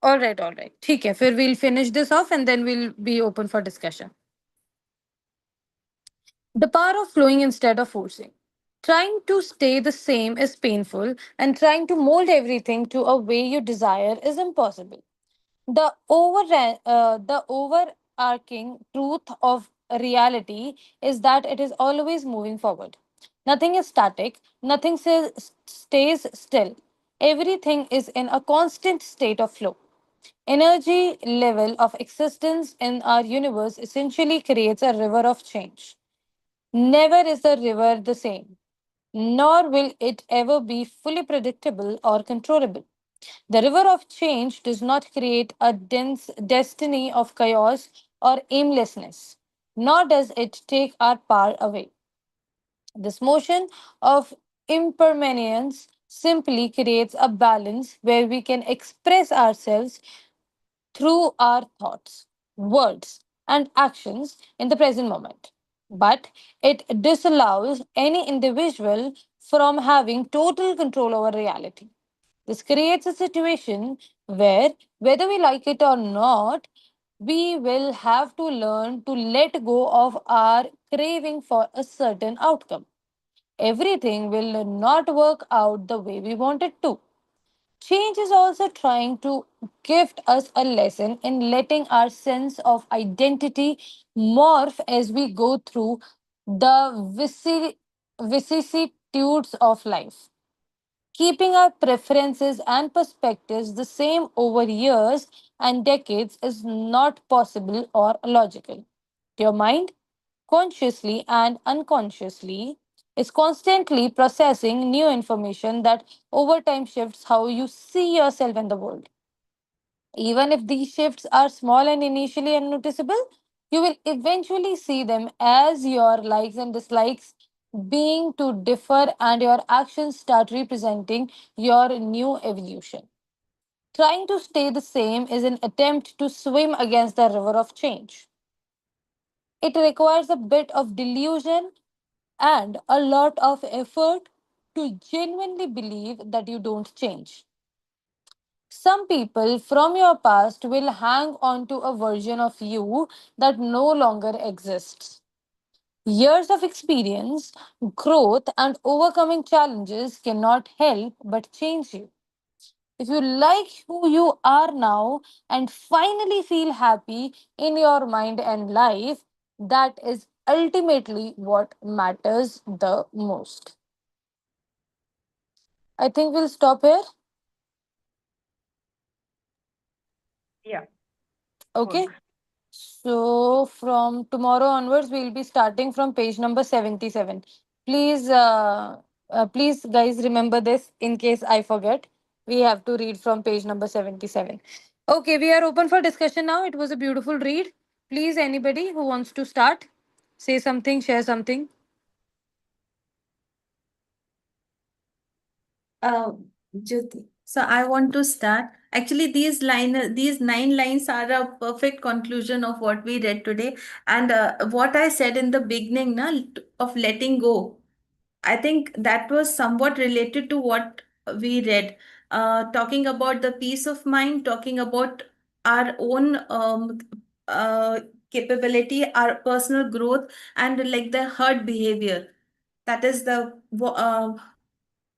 Speaker 1: All right. ठीक है. फिर we'll finish this off and then we'll be open for discussion. The power of flowing instead of forcing. Trying to stay the same is painful, and trying to mold everything to a way you desire is impossible. The overarching truth of reality is that it is always moving forward. Nothing is static, nothing stays still. Everything is in a constant state of flow. Energy level of existence in our universe essentially creates a river of change. Never is the river the same, nor will it ever be fully predictable or controllable. The river of change does not create a dense destiny of chaos or aimlessness, nor does it take our power away. This motion of impermanence simply creates a balance where we can express ourselves through our thoughts, words, and actions in the present moment. But it disallows any individual from having total control over reality. This creates a situation where, whether we like it or not, we will have to learn to let go of our craving for a certain outcome. Everything will not work out the way we want it to. Change is also trying to gift us a lesson in letting our sense of identity morph as we go through the vicissitudes of life. Keeping our preferences and perspectives the same over years and decades is not possible or logical. Your mind, consciously and unconsciously, is constantly processing new information that over time shifts how you see yourself and the world. Even if these shifts are small and initially unnoticeable, you will eventually see them as your likes and dislikes being to differ, and your actions start representing your new evolution. Trying to stay the same is an attempt to swim against the river of change. It requires a bit of delusion and a lot of effort to genuinely believe that you don't change. Some people from your past will hang on to a version of you that no longer exists. Years of experience, growth, and overcoming challenges cannot help but change you. If you like who you are now and finally feel happy in your mind and life, that is ultimately what matters the most. I think we'll stop here.
Speaker 4: Yeah,
Speaker 1: Okay.
Speaker 4: good.
Speaker 1: So from tomorrow onwards, we'll be starting from page number 77. Please, please, guys, remember this in case I forget. We have to read from page number 77. Okay, we are open for discussion now. It was a beautiful read. Please, anybody who wants to start, say something, share something.
Speaker 2: Uh, Jyoti. So I want to start. Actually, these 9 lines are a perfect conclusion of what we read today, and what I said in the beginning, na, of letting go. I think that was somewhat related to what we read. Talking about the peace of mind, talking about our own capability, our personal growth, and like the herd behavior. That is the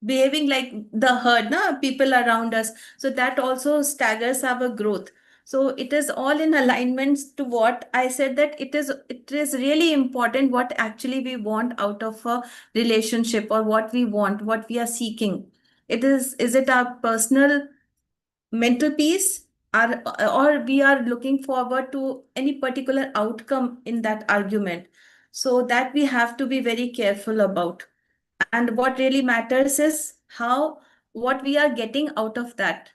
Speaker 2: behaving like the herd, na, people around us. So that also staggers our growth. So it is all in alignment to what I said, that it is really important what actually we want out of a relationship, or what we want, what we are seeking. Is it our personal mental peace, or we are looking forward to any particular outcome in that argument? So that we have to be very careful about. And what really matters is how, what we are getting out of that.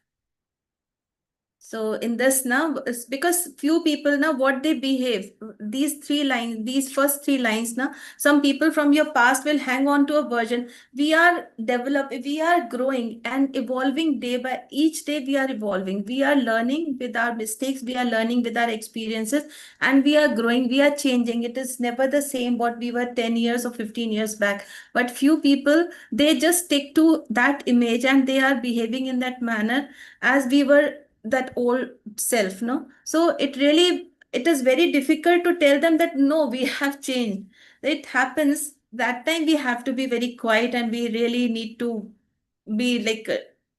Speaker 2: So in this now, it's because few people now, what they behave, these three lines, these first three lines now, some people from your past will hang on to a version. We are developing, we are growing and evolving day by each day. We are evolving. We are learning with our mistakes. We are learning with our experiences, and we are growing. We are changing. It is never the same what we were 10 years or 15 years back. But few people, they just stick to that image and they are behaving in that manner as we were that old self, no? So it is very difficult to tell them that no, we have changed. It happens that time we have to be very quiet, and we really need to be like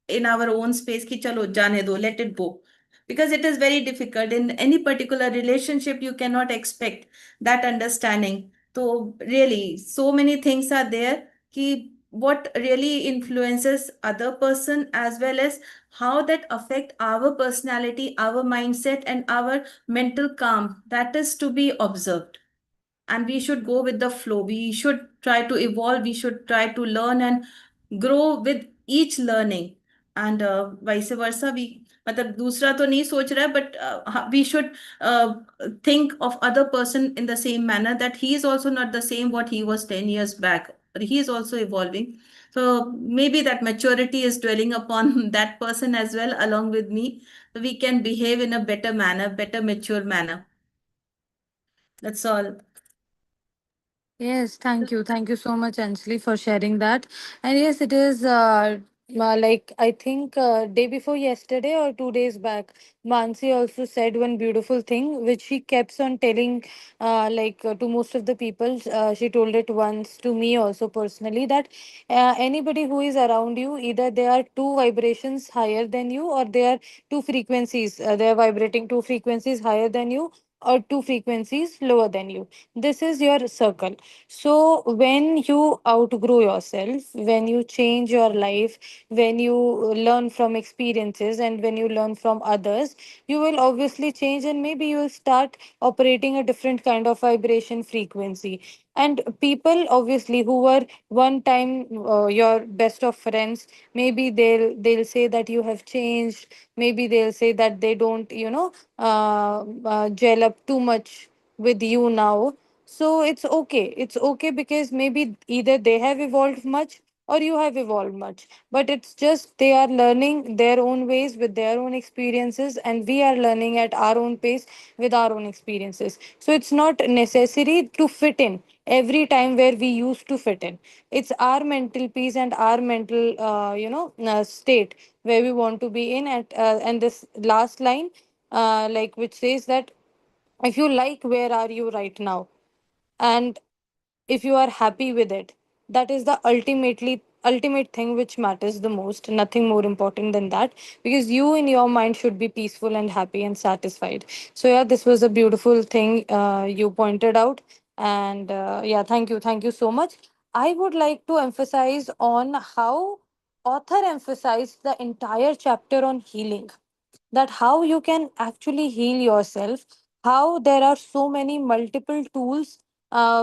Speaker 2: in our own space ki chalo jane do, let it go. Because it is very difficult in any particular relationship, you cannot expect that understanding. So really so many things are there ki what really influences other person, as well as how that affect our personality, our mindset, and our mental calm, that is to be observed. And we should go with the flow. We should try to evolve. We should try to learn and grow with each learning. And vice versa, we मतलब दूसरा तो नहीं सोच रहा है, but we should think of other person in the same manner, that he is also not the same what he was 10 years back, but he is also evolving. So maybe that maturity is dwelling upon that person as well along with me, so we can behave in a better manner, better mature manner. That's all.
Speaker 1: Yes, thank you. Thank you so much, Anjali, for sharing that. And yes, it is like I think day before yesterday or 2 days back, Mansi also said one beautiful thing, which she keeps on telling to most of the people. She told it once to me also personally, that anybody who is around you, either they are two vibrations higher than you, or they are two frequencies, they are vibrating two frequencies higher than you, or two frequencies lower than you. This is your circle. So when you outgrow yourself, when you change your life, when you learn from experiences, and when you learn from others, you will obviously change, and maybe you will start operating a different kind of vibration frequency. And people obviously who were one time your best of friends, maybe they'll say that you have changed. Maybe they'll say that they don't gel up too much with you now. So it's okay. It's okay, because maybe either they have evolved much or you have evolved much. But it's just they are learning their own ways with their own experiences, and we are learning at our own pace with our own experiences. So it's not necessary to fit in every time where we used to fit in. It's our mental peace and our mental, state where we want to be in. And this last line, which says that if you like where are you right now, and if you are happy with it, that is the ultimate thing which matters the most. Nothing more important than that, because you in your mind should be peaceful and happy and satisfied. So yeah, this was a beautiful thing you pointed out. And yeah, thank you so much. I would like to emphasize on how author emphasized the entire chapter on healing, that how you can actually heal yourself, how there are so many multiple tools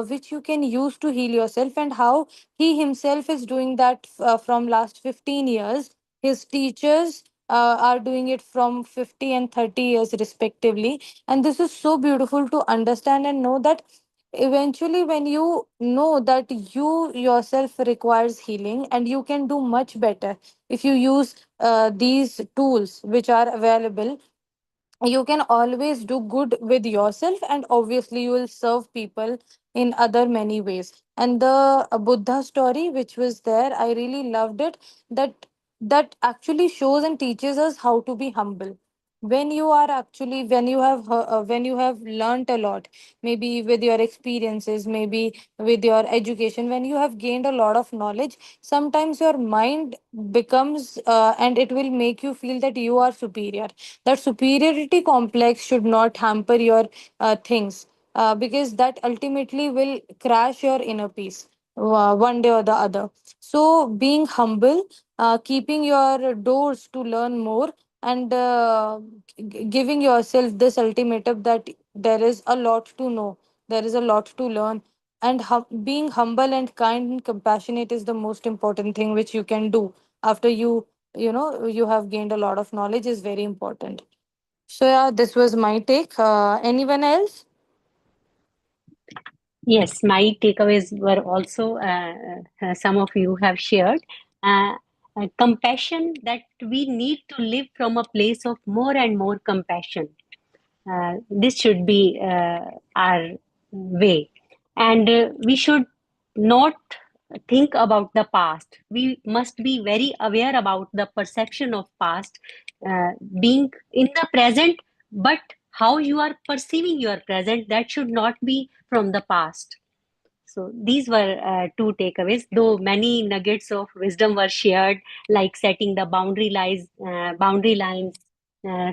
Speaker 1: which you can use to heal yourself, and how he himself is doing that from last 15 years. His teachers are doing it from 50 and 30 years respectively. And this is so beautiful to understand and know that eventually, when you know that you yourself requires healing, and you can do much better if you use these tools which are available, you can always do good with yourself, and obviously you will serve people in other many ways. And the Buddha story which was there, I really loved it, that actually shows and teaches us how to be humble. when you are actually, when you have learnt a lot, maybe with your experiences, maybe with your education, when you have gained a lot of knowledge, sometimes your mind becomes and it will make you feel that you are superior. That superiority complex should not hamper your things, because that ultimately will crash your inner peace one day or the other. So being humble, keeping your doors to learn more, and giving yourself this ultimatum that there is a lot to know, there is a lot to learn, and being humble and kind and compassionate is the most important thing which you can do after you have gained a lot of knowledge, is very important. So yeah, this was my take. Anyone else?
Speaker 3: Yes, my takeaways were also some of you have shared. Uh, Compassion, that we need to live from a place of more and more compassion. This should be our way. And we should not think about the past. We must be very aware about the perception of past, being in the present, but how you are perceiving your present, that should not be from the past. So these were two takeaways, though many nuggets of wisdom were shared, like setting the boundary lines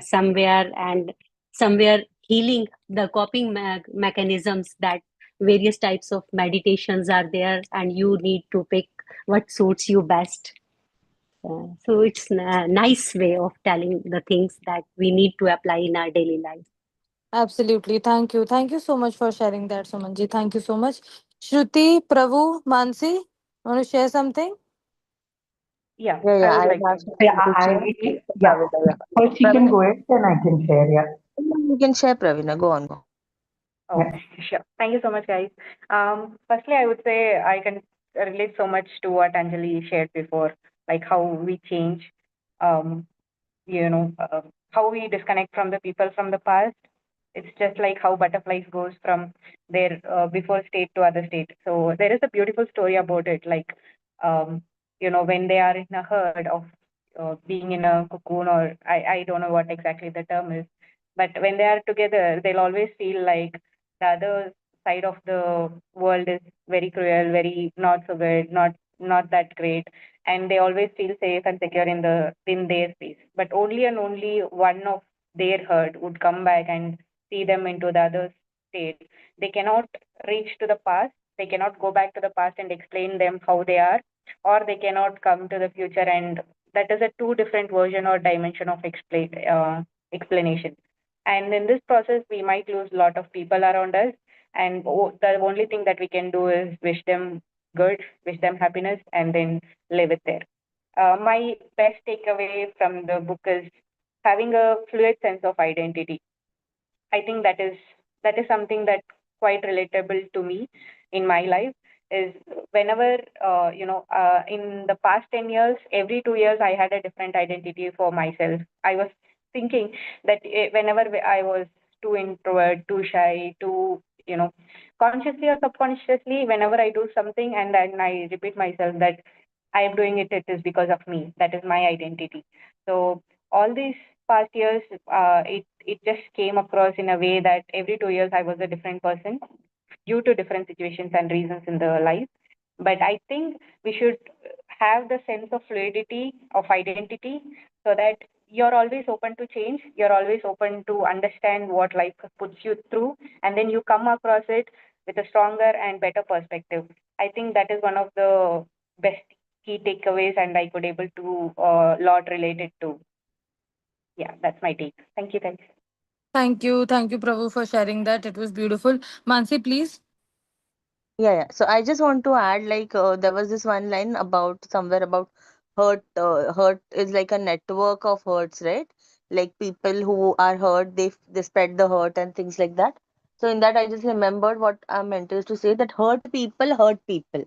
Speaker 3: somewhere, and somewhere healing the coping mechanisms, that various types of meditations are there, and you need to pick what suits you best. So it's a nice way of telling the things that we need to apply in our daily life.
Speaker 1: Absolutely. Thank you. Thank you so much for sharing that, Sumanji. Thank you so much. Shruti, Pravu, Mansi, want to share something?
Speaker 4: Yeah,
Speaker 5: Yeah,
Speaker 4: I
Speaker 5: yeah,
Speaker 4: would
Speaker 5: I
Speaker 4: like to.
Speaker 5: have something to share.
Speaker 6: Yeah.
Speaker 5: Pravina, yeah.
Speaker 6: First, you can
Speaker 5: Pravina,
Speaker 6: go ahead, then I can share. Yeah.
Speaker 5: you can share, Pravina. Go on. Go.
Speaker 4: Oh, sure. Thank you so much, guys. Firstly, I would say I can relate so much to what Anjali shared before, like how we change, um, you know, how we disconnect from the people from the past. It's just like how butterflies goes from their before state to other state. So there is a beautiful story about it, like, um, when they are in a herd of being in a cocoon, or I don't know what exactly the term is, but when they are together, they'll always feel like the other side of the world is very cruel, very not so good, not that great, and they always feel safe and secure in their space. But only and only one of their herd would come back and see them into the other state. They cannot reach to the past. They cannot go back to the past and explain them how they are, or they cannot come to the future, and that is a two different version or dimension of explanation. And in this process, we might lose a lot of people around us. And the only thing that we can do is wish them good, wish them happiness, and then live it there. My best takeaway from the book is having a fluid sense of identity. I think that is something that quite relatable to me in my life. Is whenever in the past 10 years, every 2 years I had a different identity for myself. I was thinking that whenever I was too introvert, too shy, too consciously or subconsciously, whenever I do something and then I repeat myself that I am doing it, it is because of me. That is my identity. So all these past years, it just came across in a way that every 2 years I was a different person due to different situations and reasons in the life. But I think we should have the sense of fluidity of identity, so that you're always open to change, you're always open to understand what life puts you through, and then you come across it with a stronger and better perspective. I think that is one of the best key takeaways, and I could able to lot related to. Yeah, that's my take. Thank you, guys.
Speaker 1: Thank you. Thank you, Pravu, for sharing that. It was beautiful. Mansi, please.
Speaker 5: Yeah, yeah. So I just want to add, like, there was this one line about somewhere about hurt. Hurt is like a network of hurts, right? Like people who are hurt, they spread the hurt and things like that. So in that, I just remembered what I meant is to say that hurt people hurt people.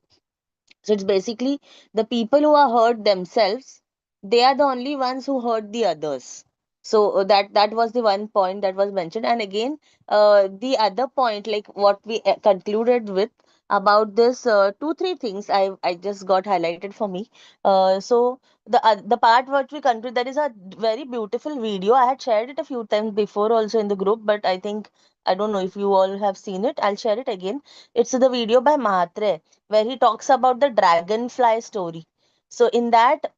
Speaker 5: So it's basically the people who are hurt themselves, they are the only ones who hurt the others. So that was the one point that was mentioned. And again, the other point, like what we concluded with, about this, two three things I just got highlighted for me. So the part what we conclude, there is a very beautiful video. I had shared it a few times before also in the group, but I think I don't know if you all have seen it. I'll share it again. It's the video by Mahatre where he talks about the dragonfly story. So in that,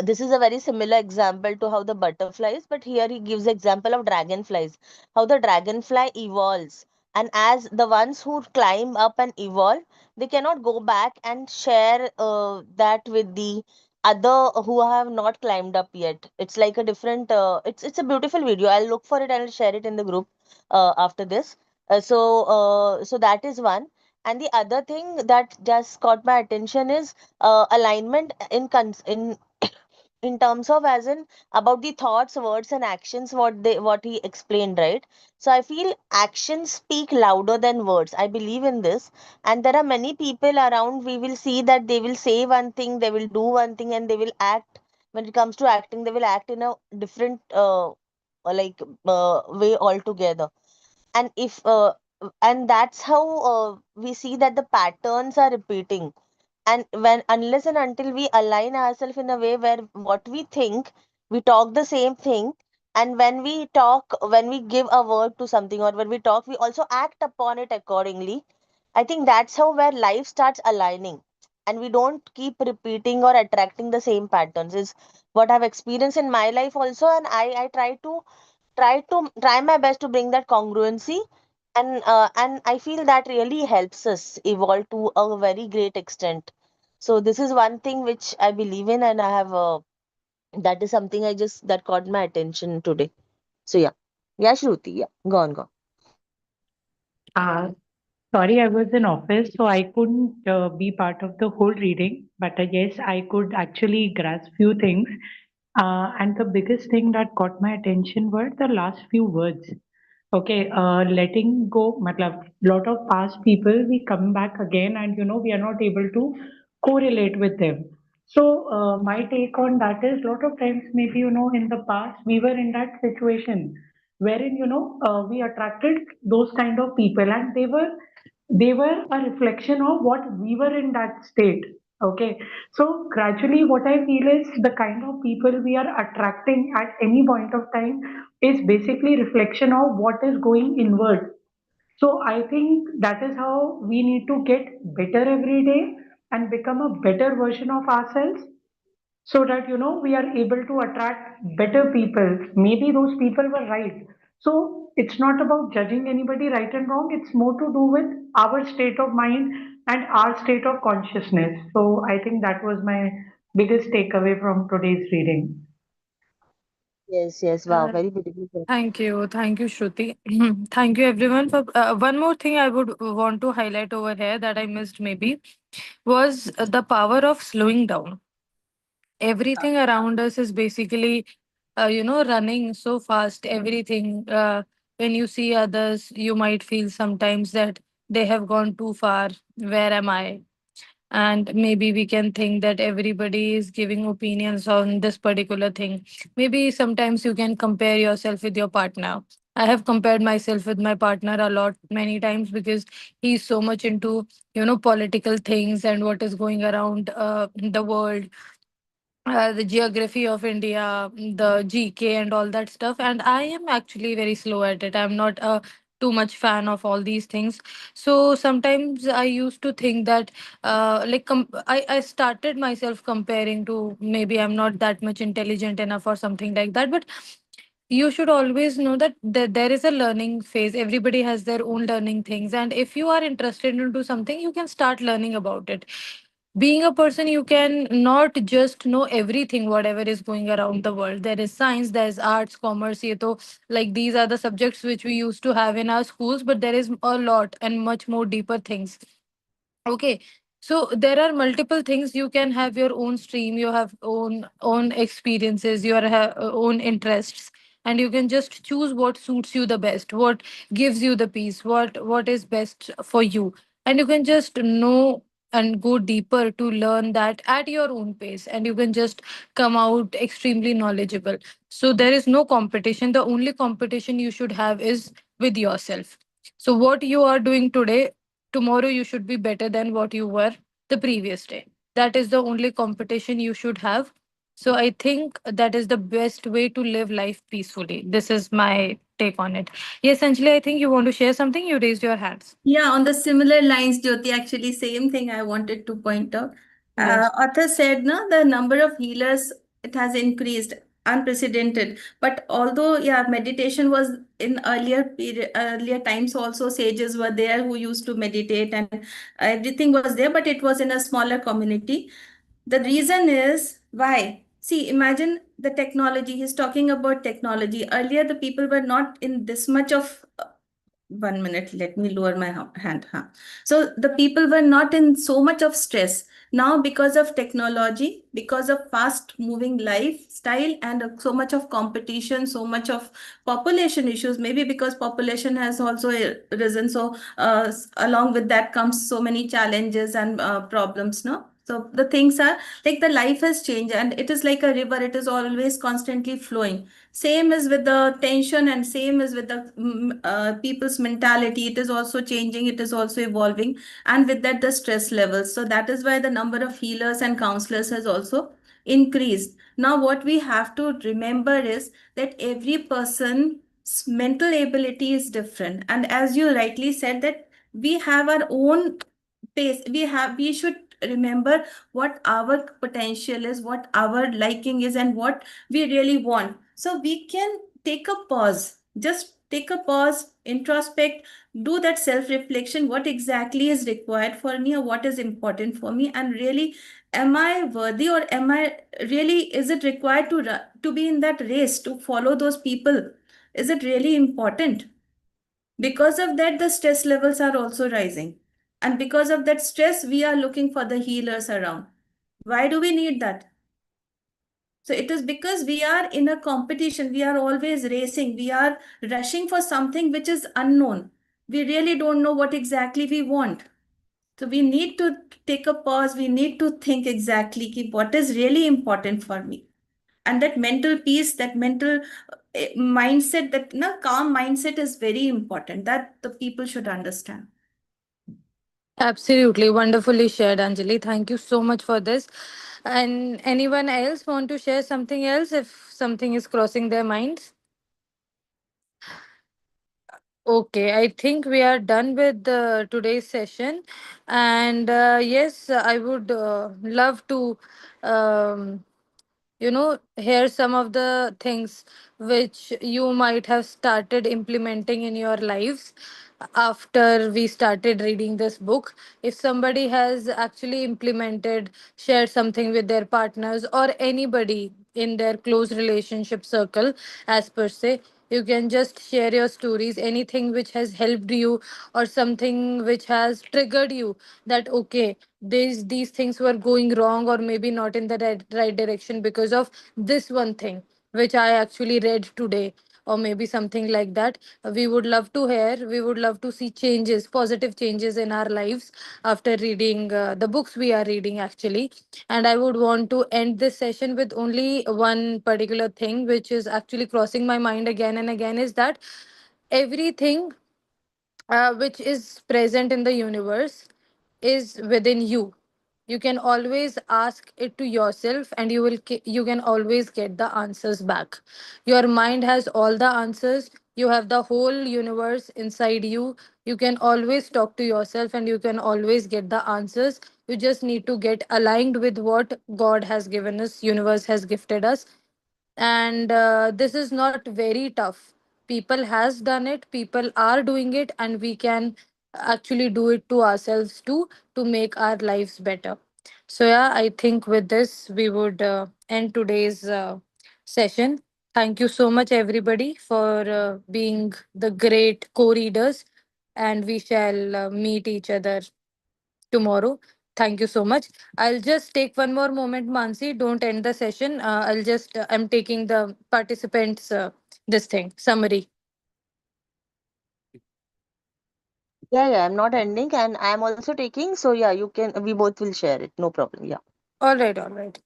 Speaker 5: this is a very similar example to how the butterflies, but here he gives example of dragonflies, how the dragonfly evolves, and as the ones who climb up and evolve, they cannot go back and share that with the other who have not climbed up yet. It's like a different it's a beautiful video. I'll look for it and I'll share it in the group after this. So that is one. And the other thing that just caught my attention is alignment in in terms of, as in, about the thoughts, words and actions, what he explained, right? So I feel actions speak louder than words. I believe in this. And there are many people around, we will see that they will say one thing, they will do one thing, and they will act, when it comes to acting, they will act in a different way altogether. And if and that's how we see that the patterns are repeating. And when, unless and until we align ourselves in a way where what we think, we talk the same thing, and when we talk, when we give a word to something, or when we talk, we also act upon it accordingly. I think that's how where life starts aligning, and we don't keep repeating or attracting the same patterns, is what I've experienced in my life also. And I try my best to bring that congruency. And I feel that really helps us evolve to a very great extent. So this is one thing which I believe in, and I have that is something I just that caught my attention today. So yeah. Yeah, Shruti, yeah, go on, go on.
Speaker 6: Uh, Sorry, I was in office, so I couldn't be part of the whole reading. But yes, I could actually grasp few things. And the biggest thing that caught my attention were the last few words. Okay, letting go. Matlab, lot of past people, we come back again, and we are not able to correlate with them. So my take on that is, lot of times maybe in the past we were in that situation wherein we attracted those kind of people, and they were a reflection of what we were in that state. Okay, so gradually what I feel is the kind of people we are attracting at any point of time is basically reflection of what is going inward. So I think that is how we need to get better every day and become a better version of ourselves, so that we are able to attract better people. Maybe those people were right. So it's not about judging anybody right and wrong, it's more to do with our state of mind and our state of consciousness. So I think that was my biggest takeaway from today's reading.
Speaker 5: Yes, yes, wow,
Speaker 1: Uh,
Speaker 5: very beautiful said.
Speaker 1: Thank you, Shruti. Thank you, everyone. For one more thing, I would want to highlight over here that I missed maybe was the power of slowing down. Everything around us is basically, running so fast. Everything. When you see others, you might feel sometimes that they have gone too far. Where am I? And maybe we can think that everybody is giving opinions on this particular thing. Maybe sometimes you can compare yourself with your partner. I have compared myself with my partner a lot, many times, because he's so much into political things and what is going around the world, the geography of India, the GK, and all that stuff. And I am actually very slow at it. I'm not a too much fan of all these things. So sometimes I used to think that, I started myself comparing to, maybe I'm not that much intelligent enough or something like that. But you should always know that there is a learning phase. Everybody has their own learning things. And if you are interested into something, you can start learning about it. Being a person, you can not just know everything whatever is going around the world. There is science, there's arts, commerce, ye to, like, these are the subjects which we used to have in our schools, but there is a lot and much more deeper things. Okay, so there are multiple things. You can have your own stream, you have own experiences, your own interests, and you can just choose what suits you the best, what gives you the peace, what is best for you. And you can just know and go deeper to learn that at your own pace, and you can just come out extremely knowledgeable. So there is no competition. The only competition you should have is with yourself. So what you are doing today, tomorrow you should be better than what you were the previous day. That is the only competition you should have. So I think that is the best way to live life peacefully. This is my take on it. Yes, Anjali, I think you want to share something. You raised your hands.
Speaker 2: Yeah, on the similar lines, Jyoti, actually, same thing I wanted to point out.
Speaker 1: Yes.
Speaker 2: Author said, no, the number of healers, it has increased, unprecedented. But although, yeah, meditation was in earlier times also, sages were there who used to meditate and everything was there, but it was in a smaller community. The reason is why? See, imagine the technology. He's talking about technology. Earlier, the people were not in this much of 1 minute, let me lower my hand. Huh? So the people were not in so much of stress. Now, because of technology, because of fast moving lifestyle and so much of competition, so much of population issues, maybe because population has also risen. So along with that comes so many challenges and problems, no? So the things are like the life has changed and it is like a river, it is always constantly flowing. Same is with the tension and same is with the people's mentality. It is also changing, it is also evolving, and with that the stress levels. So that is why the number of healers and counselors has also increased. Now what we have to remember is that every person's mental ability is different, and as you rightly said that we have our own pace. We should remember what our potential is, what our liking is, and what we really want. So we can take a pause, just take a pause, introspect, do that self reflection, what exactly is required for me or what is important for me, and really, am I worthy, or am I really, is it required to be in that race, to follow those people? Is it really important? Because of that, the stress levels are also rising. And because of that stress, we are looking for the healers around. Why do we need that? So it is because we are in a competition. We are always racing. We are rushing for something which is unknown. We really don't know what exactly we want. So we need to take a pause. We need to think exactly what is really important for me. And that mental peace, that mental mindset, that calm mindset is very important. That the people should understand.
Speaker 1: Absolutely wonderfully shared, Anjali. Thank you so much for this. And anyone else want to share something else if something is crossing their minds? Okay, I think we are done with today's session. And yes, I would love to um, hear some of the things which you might have started implementing in your lives after we started reading this book. If somebody has actually implemented, shared something with their partners or anybody in their close relationship circle, as per se, you can just share your stories, anything which has helped you or something which has triggered you, that okay, these things were going wrong or maybe not in the right direction because of this one thing which I actually read today, or maybe something like that. We would love to hear, we would love to see changes, positive changes in our lives after reading the books we are reading actually. And I would want to end this session with only one particular thing which is actually crossing my mind again and again, is that everything which is present in the universe is within you. You can always ask it to yourself and you can always get the answers back. Your mind has all the answers. You have the whole universe inside you. You can always talk to yourself and you can always get the answers. You just need to get aligned with what God has given us, universe has gifted us. And this is not very tough. People has done it, people are doing it, and we can actually do it to ourselves too, to make our lives better. So yeah, I think with this we would end today's session. Thank you so much everybody for being the great co-readers, and we shall meet each other tomorrow. Thank you so much. I'll just take one more moment, Mansi. Don't end the session. I'm taking the participants, this thing, summary.
Speaker 5: Yeah, I'm not ending, and I'm also taking. So yeah, you can. We both will share it. No problem. Yeah.
Speaker 1: All right, all right.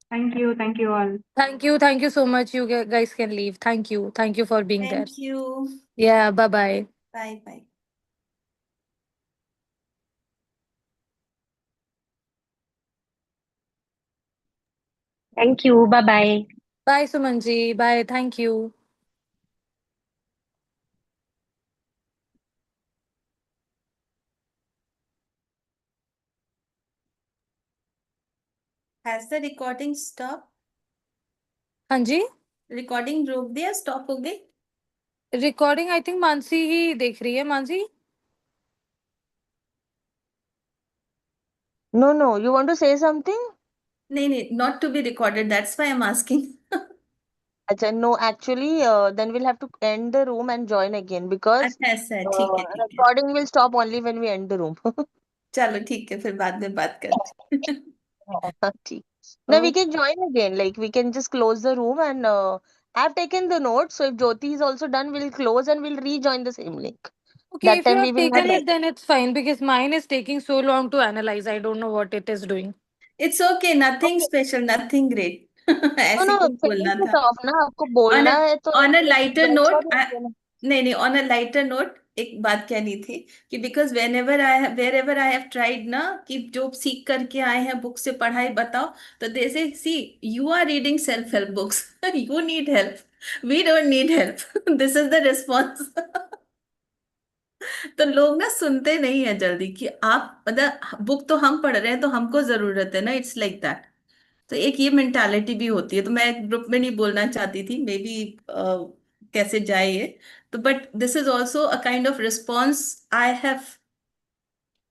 Speaker 6: Thank you. Thank you all.
Speaker 1: Thank you so much. You guys can leave. Thank you for being there.
Speaker 2: Thank you.
Speaker 1: Yeah, bye bye.
Speaker 2: Bye bye.
Speaker 3: Thank you. Bye bye.
Speaker 1: Bye, Sumanji. Bye. Thank you.
Speaker 2: Has the recording stopped?
Speaker 1: हाँ जी,
Speaker 2: recording रोक दिया, stop हो गई?
Speaker 1: Recording I think Mansi ही देख रही है। Mansi,
Speaker 5: No, no, you want to say something?
Speaker 2: नहीं नहीं, not to be recorded, that's why I am asking.
Speaker 5: Acha, no, actually, then we'll have to end the room and join again because
Speaker 2: अच्छा ऐसा है, ठीक है ठीक है.
Speaker 5: recording will stop only when we end the room.
Speaker 2: चलो ठीक है, फिर बाद में बात करते हैं.
Speaker 5: ठीक. Now we
Speaker 2: okay.
Speaker 5: can join again. Like we can just close the room and I've taken the notes. So if Jyoti is also done, we'll close and we'll rejoin the same link.
Speaker 1: okay,
Speaker 5: That
Speaker 1: if you
Speaker 5: time we
Speaker 1: have
Speaker 5: will not.
Speaker 1: taken it, then it's fine because mine is taking so long to analyze. I don't know what it is doing.
Speaker 2: It's okay, nothing special, nothing great.
Speaker 5: No,
Speaker 2: ऐसे
Speaker 5: no,
Speaker 2: कुछ
Speaker 5: finish
Speaker 2: बोलना
Speaker 5: it
Speaker 2: था.
Speaker 5: off ना. आपको
Speaker 2: on
Speaker 5: बोलना है तो
Speaker 2: on a
Speaker 5: ऐसे
Speaker 2: लाइटर
Speaker 5: वैसा
Speaker 2: नोट,
Speaker 5: नहीं होगा ना.
Speaker 2: नहीं नहीं, ऑन अ लाइटर नोट एक बात कहनी थी कि because wherever I have tried ना, कि जो सीख करके आए हैं बुक से पढ़ाई बताओ, तो they say see you are reading self help books, you need help, we don't need help, this is the response. तो लोग ना सुनते नहीं है जल्दी कि आप मतलब बुक तो हम पढ़ रहे हैं तो हमको जरूरत है ना, इट्स लाइक दैट. तो एक ये मेंटालिटी भी होती है, तो मैं ग्रुप में नहीं बोलना चाहती थी, मे बी कैसे जाए ये. तो but this is also a kind of response I have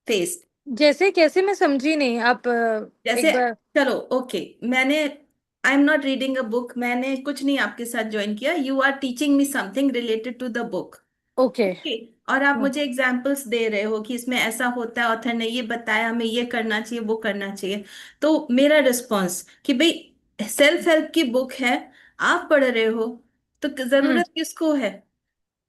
Speaker 2: faced.
Speaker 1: जैसे कैसे, मैं समझी नहीं आप
Speaker 2: जैसे
Speaker 1: एक बार.
Speaker 2: चलो ओके, मैंने I am not reading a book, मैंने कुछ नहीं आपके साथ ज्वाइन किया, you are teaching me something related to the book.
Speaker 1: Okay.
Speaker 2: Okay. और आप मुझे एग्जाम्पल्स दे रहे हो कि इसमें ऐसा होता है, ऑथर ने ये बताया, हमें ये करना चाहिए, वो करना चाहिए. तो मेरा रिस्पॉन्स कि भाई सेल्फ हेल्प की बुक है, आप पढ़ रहे हो, तो जरूरत किसको है?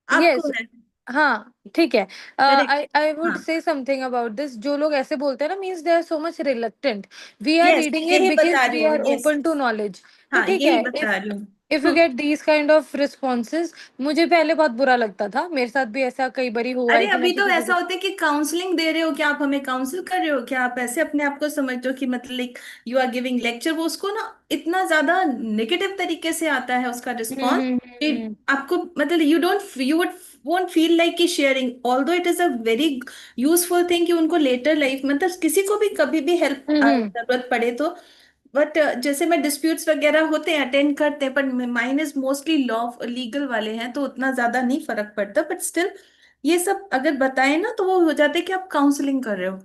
Speaker 1: यस.
Speaker 2: आपको है.
Speaker 1: हाँ, ठीक है.
Speaker 2: करेक्ट.
Speaker 1: आई वुड
Speaker 2: हाँ.
Speaker 1: से समथिंग अबाउट दिस. जो लोग ऐसे बोलते हैं ना, means they are so much reluctant. We are
Speaker 2: yes,
Speaker 1: reading it
Speaker 2: यही बता
Speaker 1: बिकॉज
Speaker 2: रही
Speaker 1: वी
Speaker 2: हूँ.
Speaker 1: Are
Speaker 2: yes.
Speaker 1: Open to knowledge. तो
Speaker 2: हाँ,
Speaker 1: ठीक
Speaker 2: यही
Speaker 1: है.
Speaker 2: बता रही हूँ.
Speaker 1: If you get these kind of responses, मुझे पहले बहुत बुरा लगता था. मेरे साथ भी ऐसा कई बारी हुआ
Speaker 2: अरे
Speaker 1: है कि
Speaker 2: अभी
Speaker 1: मैं
Speaker 2: तो
Speaker 1: किसी
Speaker 2: ऐसा
Speaker 1: को.
Speaker 2: होता है कि काउंसलिंग दे रहे हो, क्या आप हमें काउंसिल कर रहे हो, क्या आप ऐसे अपने आप को समझते हो कि मतलब यू आर गिविंग लेक्चर, वो उसको ना इतना ज्यादा नेगेटिव तरीके से आता है उसका रिस्पॉन्स कि
Speaker 1: हम्म.
Speaker 2: आपको मतलब you would won't feel like कि sharing, although it is a very useful thing कि उनको लेटर लाइफ मतलब किसी को भी कभी भी हेल्प
Speaker 1: हम्म.
Speaker 2: जरूरत पड़े तो. बट जैसे मैं डिस्प्यूट्स वगैरह होते हैं अटेंड करते हैं, पर mine is mostly law legal वाले हैं, तो उतना ज्यादा नहीं फर्क पड़ता, बट स्टिल ये सब अगर बताए ना तो वो हो जाते हैं कि आप काउंसलिंग कर रहे हो,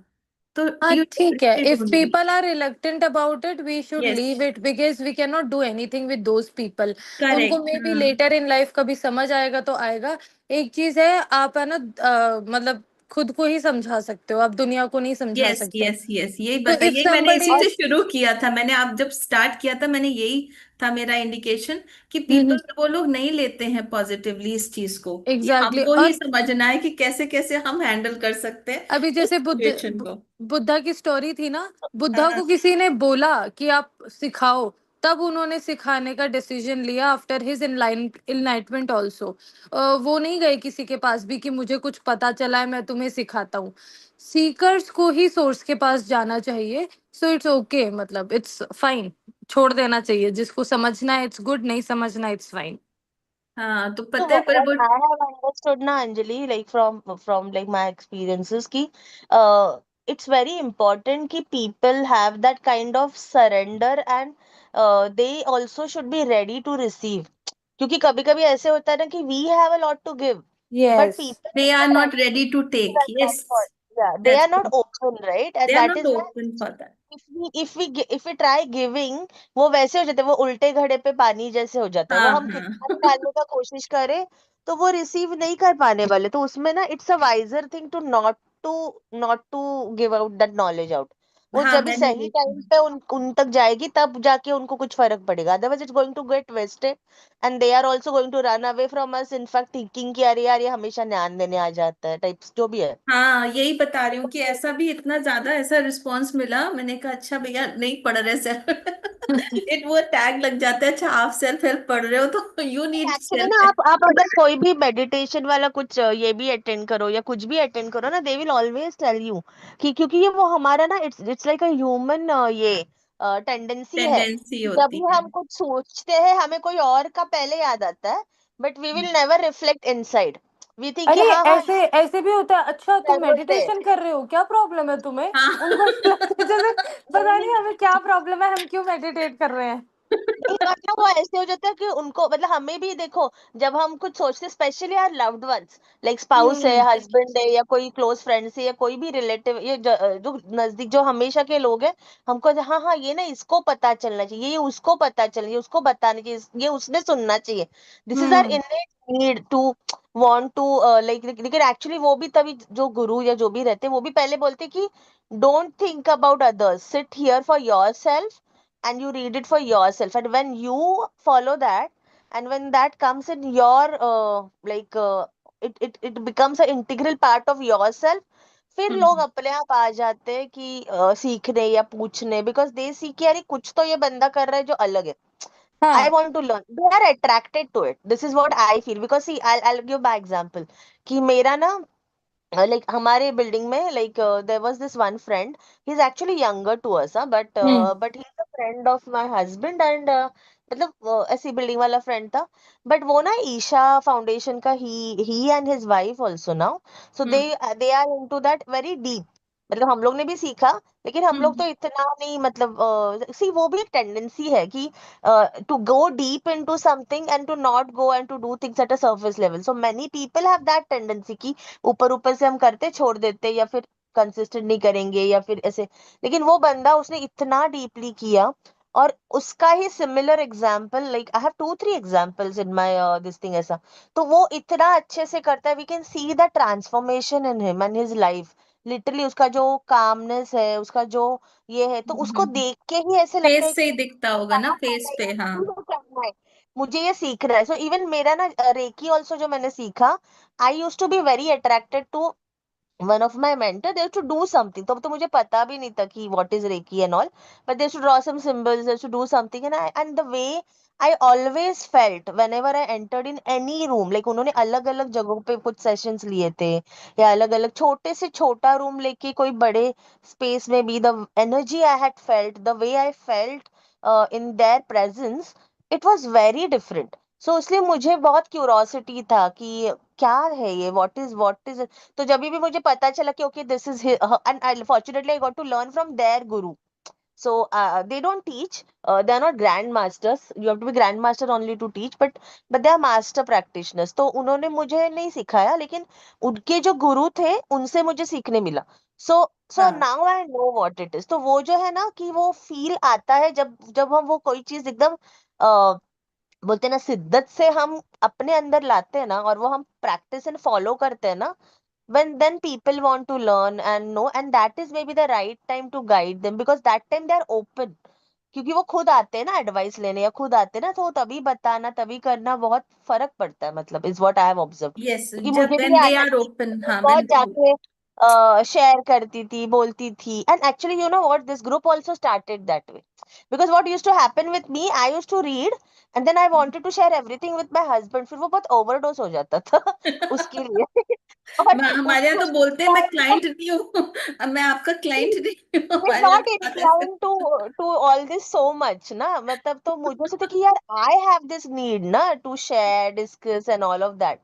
Speaker 2: तो
Speaker 1: हाँ,
Speaker 2: यू
Speaker 1: ठीक है. If
Speaker 2: don't need.
Speaker 1: People are reluctant about it, we should
Speaker 2: yes.
Speaker 1: Leave it because we can not do anything with those people. उनको
Speaker 2: करेक्ट.
Speaker 1: मे बी
Speaker 2: हाँ.
Speaker 1: लेटर इन लाइफ कभी समझ आएगा तो आएगा. एक चीज है, आप है ना मतलब खुद को ही समझा सकते हो, आप दुनिया को नहीं समझा
Speaker 2: यस
Speaker 1: सकते.
Speaker 2: यस यस, यही
Speaker 1: तो
Speaker 2: बता,
Speaker 1: इफ
Speaker 2: यही मैंने इसी
Speaker 1: समबडी.
Speaker 2: से शुरू किया था, मैंने आप जब स्टार्ट किया था मैंने यही था मेरा इंडिकेशन कि
Speaker 1: हम्म.
Speaker 2: पीपल वो लोग नहीं लेते हैं पॉजिटिवली इस चीज को, कि
Speaker 1: एग्जैक्टली.
Speaker 2: हमको ही
Speaker 1: और
Speaker 2: समझना है कि कैसे कैसे हम हैंडल कर सकते हैं
Speaker 1: अभी
Speaker 2: उस
Speaker 1: जैसे
Speaker 2: सिचुएशन को.
Speaker 1: बुद्धा की स्टोरी थी ना. बुद्धा
Speaker 2: हाँ.
Speaker 1: को किसी ने बोला कि आप सिखाओ, तब उन्होंने सिखाने का डिसीजन लिया आफ्टर हिज इनलाइटमेंट ऑल्सो. वो नहीं गए किसी के पास भी कि मुझे कुछ पता चला है मैं तुम्हें सिखाता हूँ. सीकर्स को ही सोर्स के पास जाना चाहिए. सो इट्स ओके, मतलब इट्स फाइन. छोड़ देना चाहिए, जिसको समझना है इट्स गुड, नहीं समझना इट्स फाइन.
Speaker 2: हाँ, तो
Speaker 5: So
Speaker 2: पता है पर
Speaker 5: what
Speaker 2: वो.
Speaker 5: I have understood na Anjali, like from like my experiences ki it's very important ki people have that kind of surrender and they also should be ready to receive. क्योंकि कभी कभी ऐसे होता है ना कि we have a lot to give but
Speaker 1: yes.
Speaker 5: people
Speaker 2: They
Speaker 5: are
Speaker 2: are
Speaker 5: not
Speaker 2: not
Speaker 5: ready to
Speaker 2: ready to
Speaker 5: receive
Speaker 2: take.
Speaker 5: at that
Speaker 2: Yes,
Speaker 5: point. Yeah, they
Speaker 2: that's
Speaker 5: are not
Speaker 2: true.
Speaker 5: open, right?
Speaker 2: They
Speaker 5: And
Speaker 2: are
Speaker 5: that
Speaker 2: not
Speaker 5: is why
Speaker 2: open for that.
Speaker 5: if we try giving, वो वैसे हो जाते हैं, वो उल्टे घड़े पे पानी जैसे हो जाता है. वो
Speaker 2: हाँ
Speaker 5: हम
Speaker 2: हाँ.
Speaker 5: कितना भी डालने का कोशिश करें तो वो रिसीव नहीं कर पाने वाले. तो उसमें ना it's a wiser thing to not to give out that knowledge out. वो
Speaker 2: हाँ,
Speaker 5: जब भी
Speaker 2: मैंने
Speaker 5: सही
Speaker 2: देखा.
Speaker 5: टाइम पे उन तक जाएगी तब जाके उनको कुछ फर्क पड़ेगा. Otherwise it's going to get wasted and they are also going to run away from us, in fact thinking कि अरे यार ये हमेशा ध्यान देने आ जाता है टाइप्स जो भी है.
Speaker 2: हाँ, यही बता रही हूँ कि ऐसा भी इतना ज्यादा ऐसा रिस्पांस मिला, मैंने कहा अच्छा भैया नहीं पढ़ रहे सेल्फ. इट वो टैग लग जाता है, अच्छा आप सेल्फ हेल्प पढ़ रहे हो तो यू नीड
Speaker 5: एक्चुअली ना
Speaker 2: सेल्फ हेल्प.
Speaker 5: आप अगर कोई भी मेडिटेशन वाला कुछ ये भी अटेंड करो या कुछ भी अटेंड करो ना, they will always tell you कि क्योंकि ये वो हमारा ना it's it's like a human ये टेंडेंसी है
Speaker 2: टेंडेंसी
Speaker 5: कि
Speaker 2: होती
Speaker 5: जब
Speaker 2: है।
Speaker 5: हम कुछ सोचते हैं हमें कोई और का पहले याद आता है, but we will never reflect inside. We think कि
Speaker 1: अरे
Speaker 5: हाँ हाँ
Speaker 1: ऐसे ऐसे भी होता है, अच्छा तुम
Speaker 5: जरूरत है।
Speaker 1: मेडिटेशन कर रहे हो, क्या प्रॉब्लम है तुम्हें?
Speaker 2: हाँ
Speaker 1: उनको लगता है जैसे पता नहीं
Speaker 5: नहीं
Speaker 1: हमें क्या प्रॉब्लम है, हम क्यों मेडिटेट कर रहे हैं।
Speaker 5: नहीं, मतलब वो ऐसे हो जाता है कि उनको, मतलब हमें भी देखो, जब हम कुछ सोचते, specially our loved ones, like spouse है,
Speaker 1: हम्म
Speaker 5: हस्बैंड है, या कोई क्लोज फ्रेंड्स है, या कोई भी रिलेटिव, ये जो नजदीक जो हमेशा के लोग हैं, हमको हाँ हाँ ये ना इसको पता चलना चाहिए, ये उसको पता चलना चाहिए, उसको बताना चाहिए, ये उसने सुनना चाहिए। This is our
Speaker 1: hmm
Speaker 5: innate need to want to like, लेकिन एक्चुअली वो भी तभी जो गुरु या जो भी रहते हैं वो भी पहले बोलते कि don't think about others, sit here for yourself and you read it for yourself, and when you follow that, and when that comes in your it becomes an integral part of yourself, फिर लोग अपने आप आ जाते हैं कि सीखने या पूछने, बिकॉज दे सी कि अरे कुछ तो ये बंदा कर रहा है जो अलग है, I
Speaker 1: हाँ
Speaker 5: want to learn. They are attracted to it. This is what I feel. Because see, I'll give by example कि मेरा ना like हमारे बिल्डिंग में like there was this one friend. He's actually younger to us, but
Speaker 1: hmm
Speaker 5: but he's a friend of my husband, and मतलब ऐसी building वाला friend था. But वो ना ईशा फाउंडेशन का he and his wife also now, so they are into that very deep. मतलब हम लोग ने भी सीखा, लेकिन हम लोग तो इतना नहीं, मतलब सी वो भी एक टेंडेंसी है कि to go deep into something and to not go and to do things at a surface level. So many people have that tendency कि ऊपर ऊपर से हम करते छोड़ देते, या फिर कंसिस्टेंट नहीं करेंगे, या फिर ऐसे. लेकिन वो बंदा उसने इतना डीपली किया, और उसका ही similar example, like I have 2-3 examples in my this thing ऐसा. तो वो इतना अच्छे से करता है, we can see the transformation in him and his life. Literally उसका जो कामनेस है, उसका जो ये है, तो उसको देख के ही ऐसे लगता है
Speaker 2: फेस से
Speaker 5: कि
Speaker 2: ही दिखता होगा ना,
Speaker 5: हाँ,
Speaker 2: फेस पे। हाँ
Speaker 5: मुझे ये करना है, मुझे ये सीखना है. सो इवन मेरा ना रेकी ऑल्सो जो मैंने सीखा, I used to be very attracted to one of my mentor. They used to do something, तो मुझे पता भी नहीं था कि what is reiki and all, but they used to draw some symbols, they used to do something, and the way I always felt whenever I entered in any room, like उन्होंने अलग अलग जगहों पे कुछ सेशंस लिए थे, या अलग अलग छोटे से छोटा रूम लेके कोई बड़े स्पेस में भी, the energy I had felt, the way I felt in their presence, it was very different. So इसलिए मुझे बहुत क्यूरोसिटी था कि क्या है ये, what is तो जब भी मुझे पता चला कि okay this is, and fortunately I got to learn from their guru. So they don't teach, they are not grandmasters, you have to be grandmaster only to teach, but they are master practitioners. तो उन्होंने मुझे नहीं सिखाया, लेकिन उनके जो गुरु थे उनसे मुझे सीखने मिला. so
Speaker 2: हाँ
Speaker 5: now I know what it is. तो वो जो है ना कि वो फील आता है जब जब हम वो कोई चीज एकदम बोलते हैं ना शिद्दत से हम अपने अंदर लाते हैं ना, और वो हम प्रैक्टिस एंड फॉलो करते हैं ना, when then people want to learn and know, and that is maybe the right time to guide them, because that time they are open. क्योंकि वो खुद आते हैं ना एडवाइस लेने, या खुद आते हैं ना, तो तभी बताना तभी करना बहुत फर्क पड़ता है, मतलब is what I have observe.
Speaker 2: Yes,
Speaker 5: क्योंकि
Speaker 2: जब
Speaker 5: मुझे भी
Speaker 2: व्हेन दे
Speaker 5: आता
Speaker 2: आर
Speaker 5: कि
Speaker 2: ओपन।
Speaker 5: मैं
Speaker 2: हाँ
Speaker 5: बहुत
Speaker 2: व्हेन
Speaker 5: जाके शेयर करती थी, बोलती थी, and actually you know what, this group also started that way. Because what used to happen with me, I used to read and then I wanted to share everything with my husband, फिर वो बहुत overdose हो जाता था उसके लिए. और
Speaker 2: हमारे यहाँ
Speaker 5: उसको
Speaker 2: तो बोलते हैं मैं क्लाइंट नहीं हूँ, मैं आपका क्लाइंट नहीं हूँ,
Speaker 5: is
Speaker 2: हमारे यहाँ
Speaker 5: not
Speaker 2: तो बात ऐसे।
Speaker 5: inclined to all this so much ना, मतलब तो मुझे से था कि यार I have this need ना to share, discuss and all of that.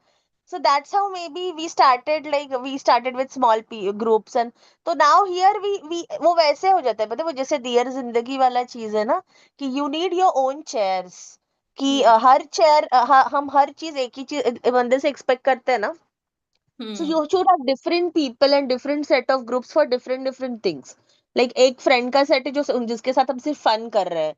Speaker 5: So that's how maybe we started with small groups, and तो now here we वो वैसे हो जाता है, पता है वो जैसे डियर जिंदगी वाला चीज है ना, कि you need your own chairs, कि
Speaker 2: यस।
Speaker 5: हर चेयर हम हर चीज एक ही चीज बंदे से एक्सपेक्ट करते हैं ना. So you should have different people and different set of groups for different things. Like एक फ्रेंड का सेट है जो जिसके साथ हम सिर्फ फन कर रहे हैं,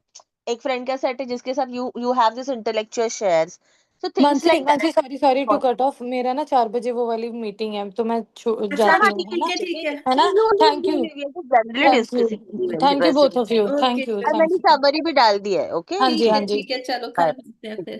Speaker 5: एक फ्रेंड का सेट है जिसके साथ you have this intellectual shares. So things
Speaker 1: Mansi
Speaker 5: like that.
Speaker 1: Mansi sorry sorry to cut off, मेरा ना 4 बजे वो वाली मीटिंग है, तो मैं
Speaker 2: अच्छा
Speaker 1: जाती
Speaker 2: हाँ
Speaker 1: हूँ, है
Speaker 2: ठीक
Speaker 1: ना?
Speaker 2: है ठीक है।
Speaker 1: है ना?
Speaker 5: No,
Speaker 1: thank you,
Speaker 5: we are just generally
Speaker 1: thank you,
Speaker 5: discussing
Speaker 1: thank you both of
Speaker 5: resume.
Speaker 1: You,
Speaker 2: okay
Speaker 1: thank you,
Speaker 5: और
Speaker 1: थैंक
Speaker 5: मैंने
Speaker 1: यू.
Speaker 5: समरी भी डाल दी है. ओके
Speaker 1: हाँ जी,
Speaker 2: ठीक
Speaker 1: हाँ
Speaker 2: है
Speaker 1: जी.
Speaker 2: ठीक है, चलो
Speaker 5: बाय.
Speaker 2: कल मिलते हैं फिर।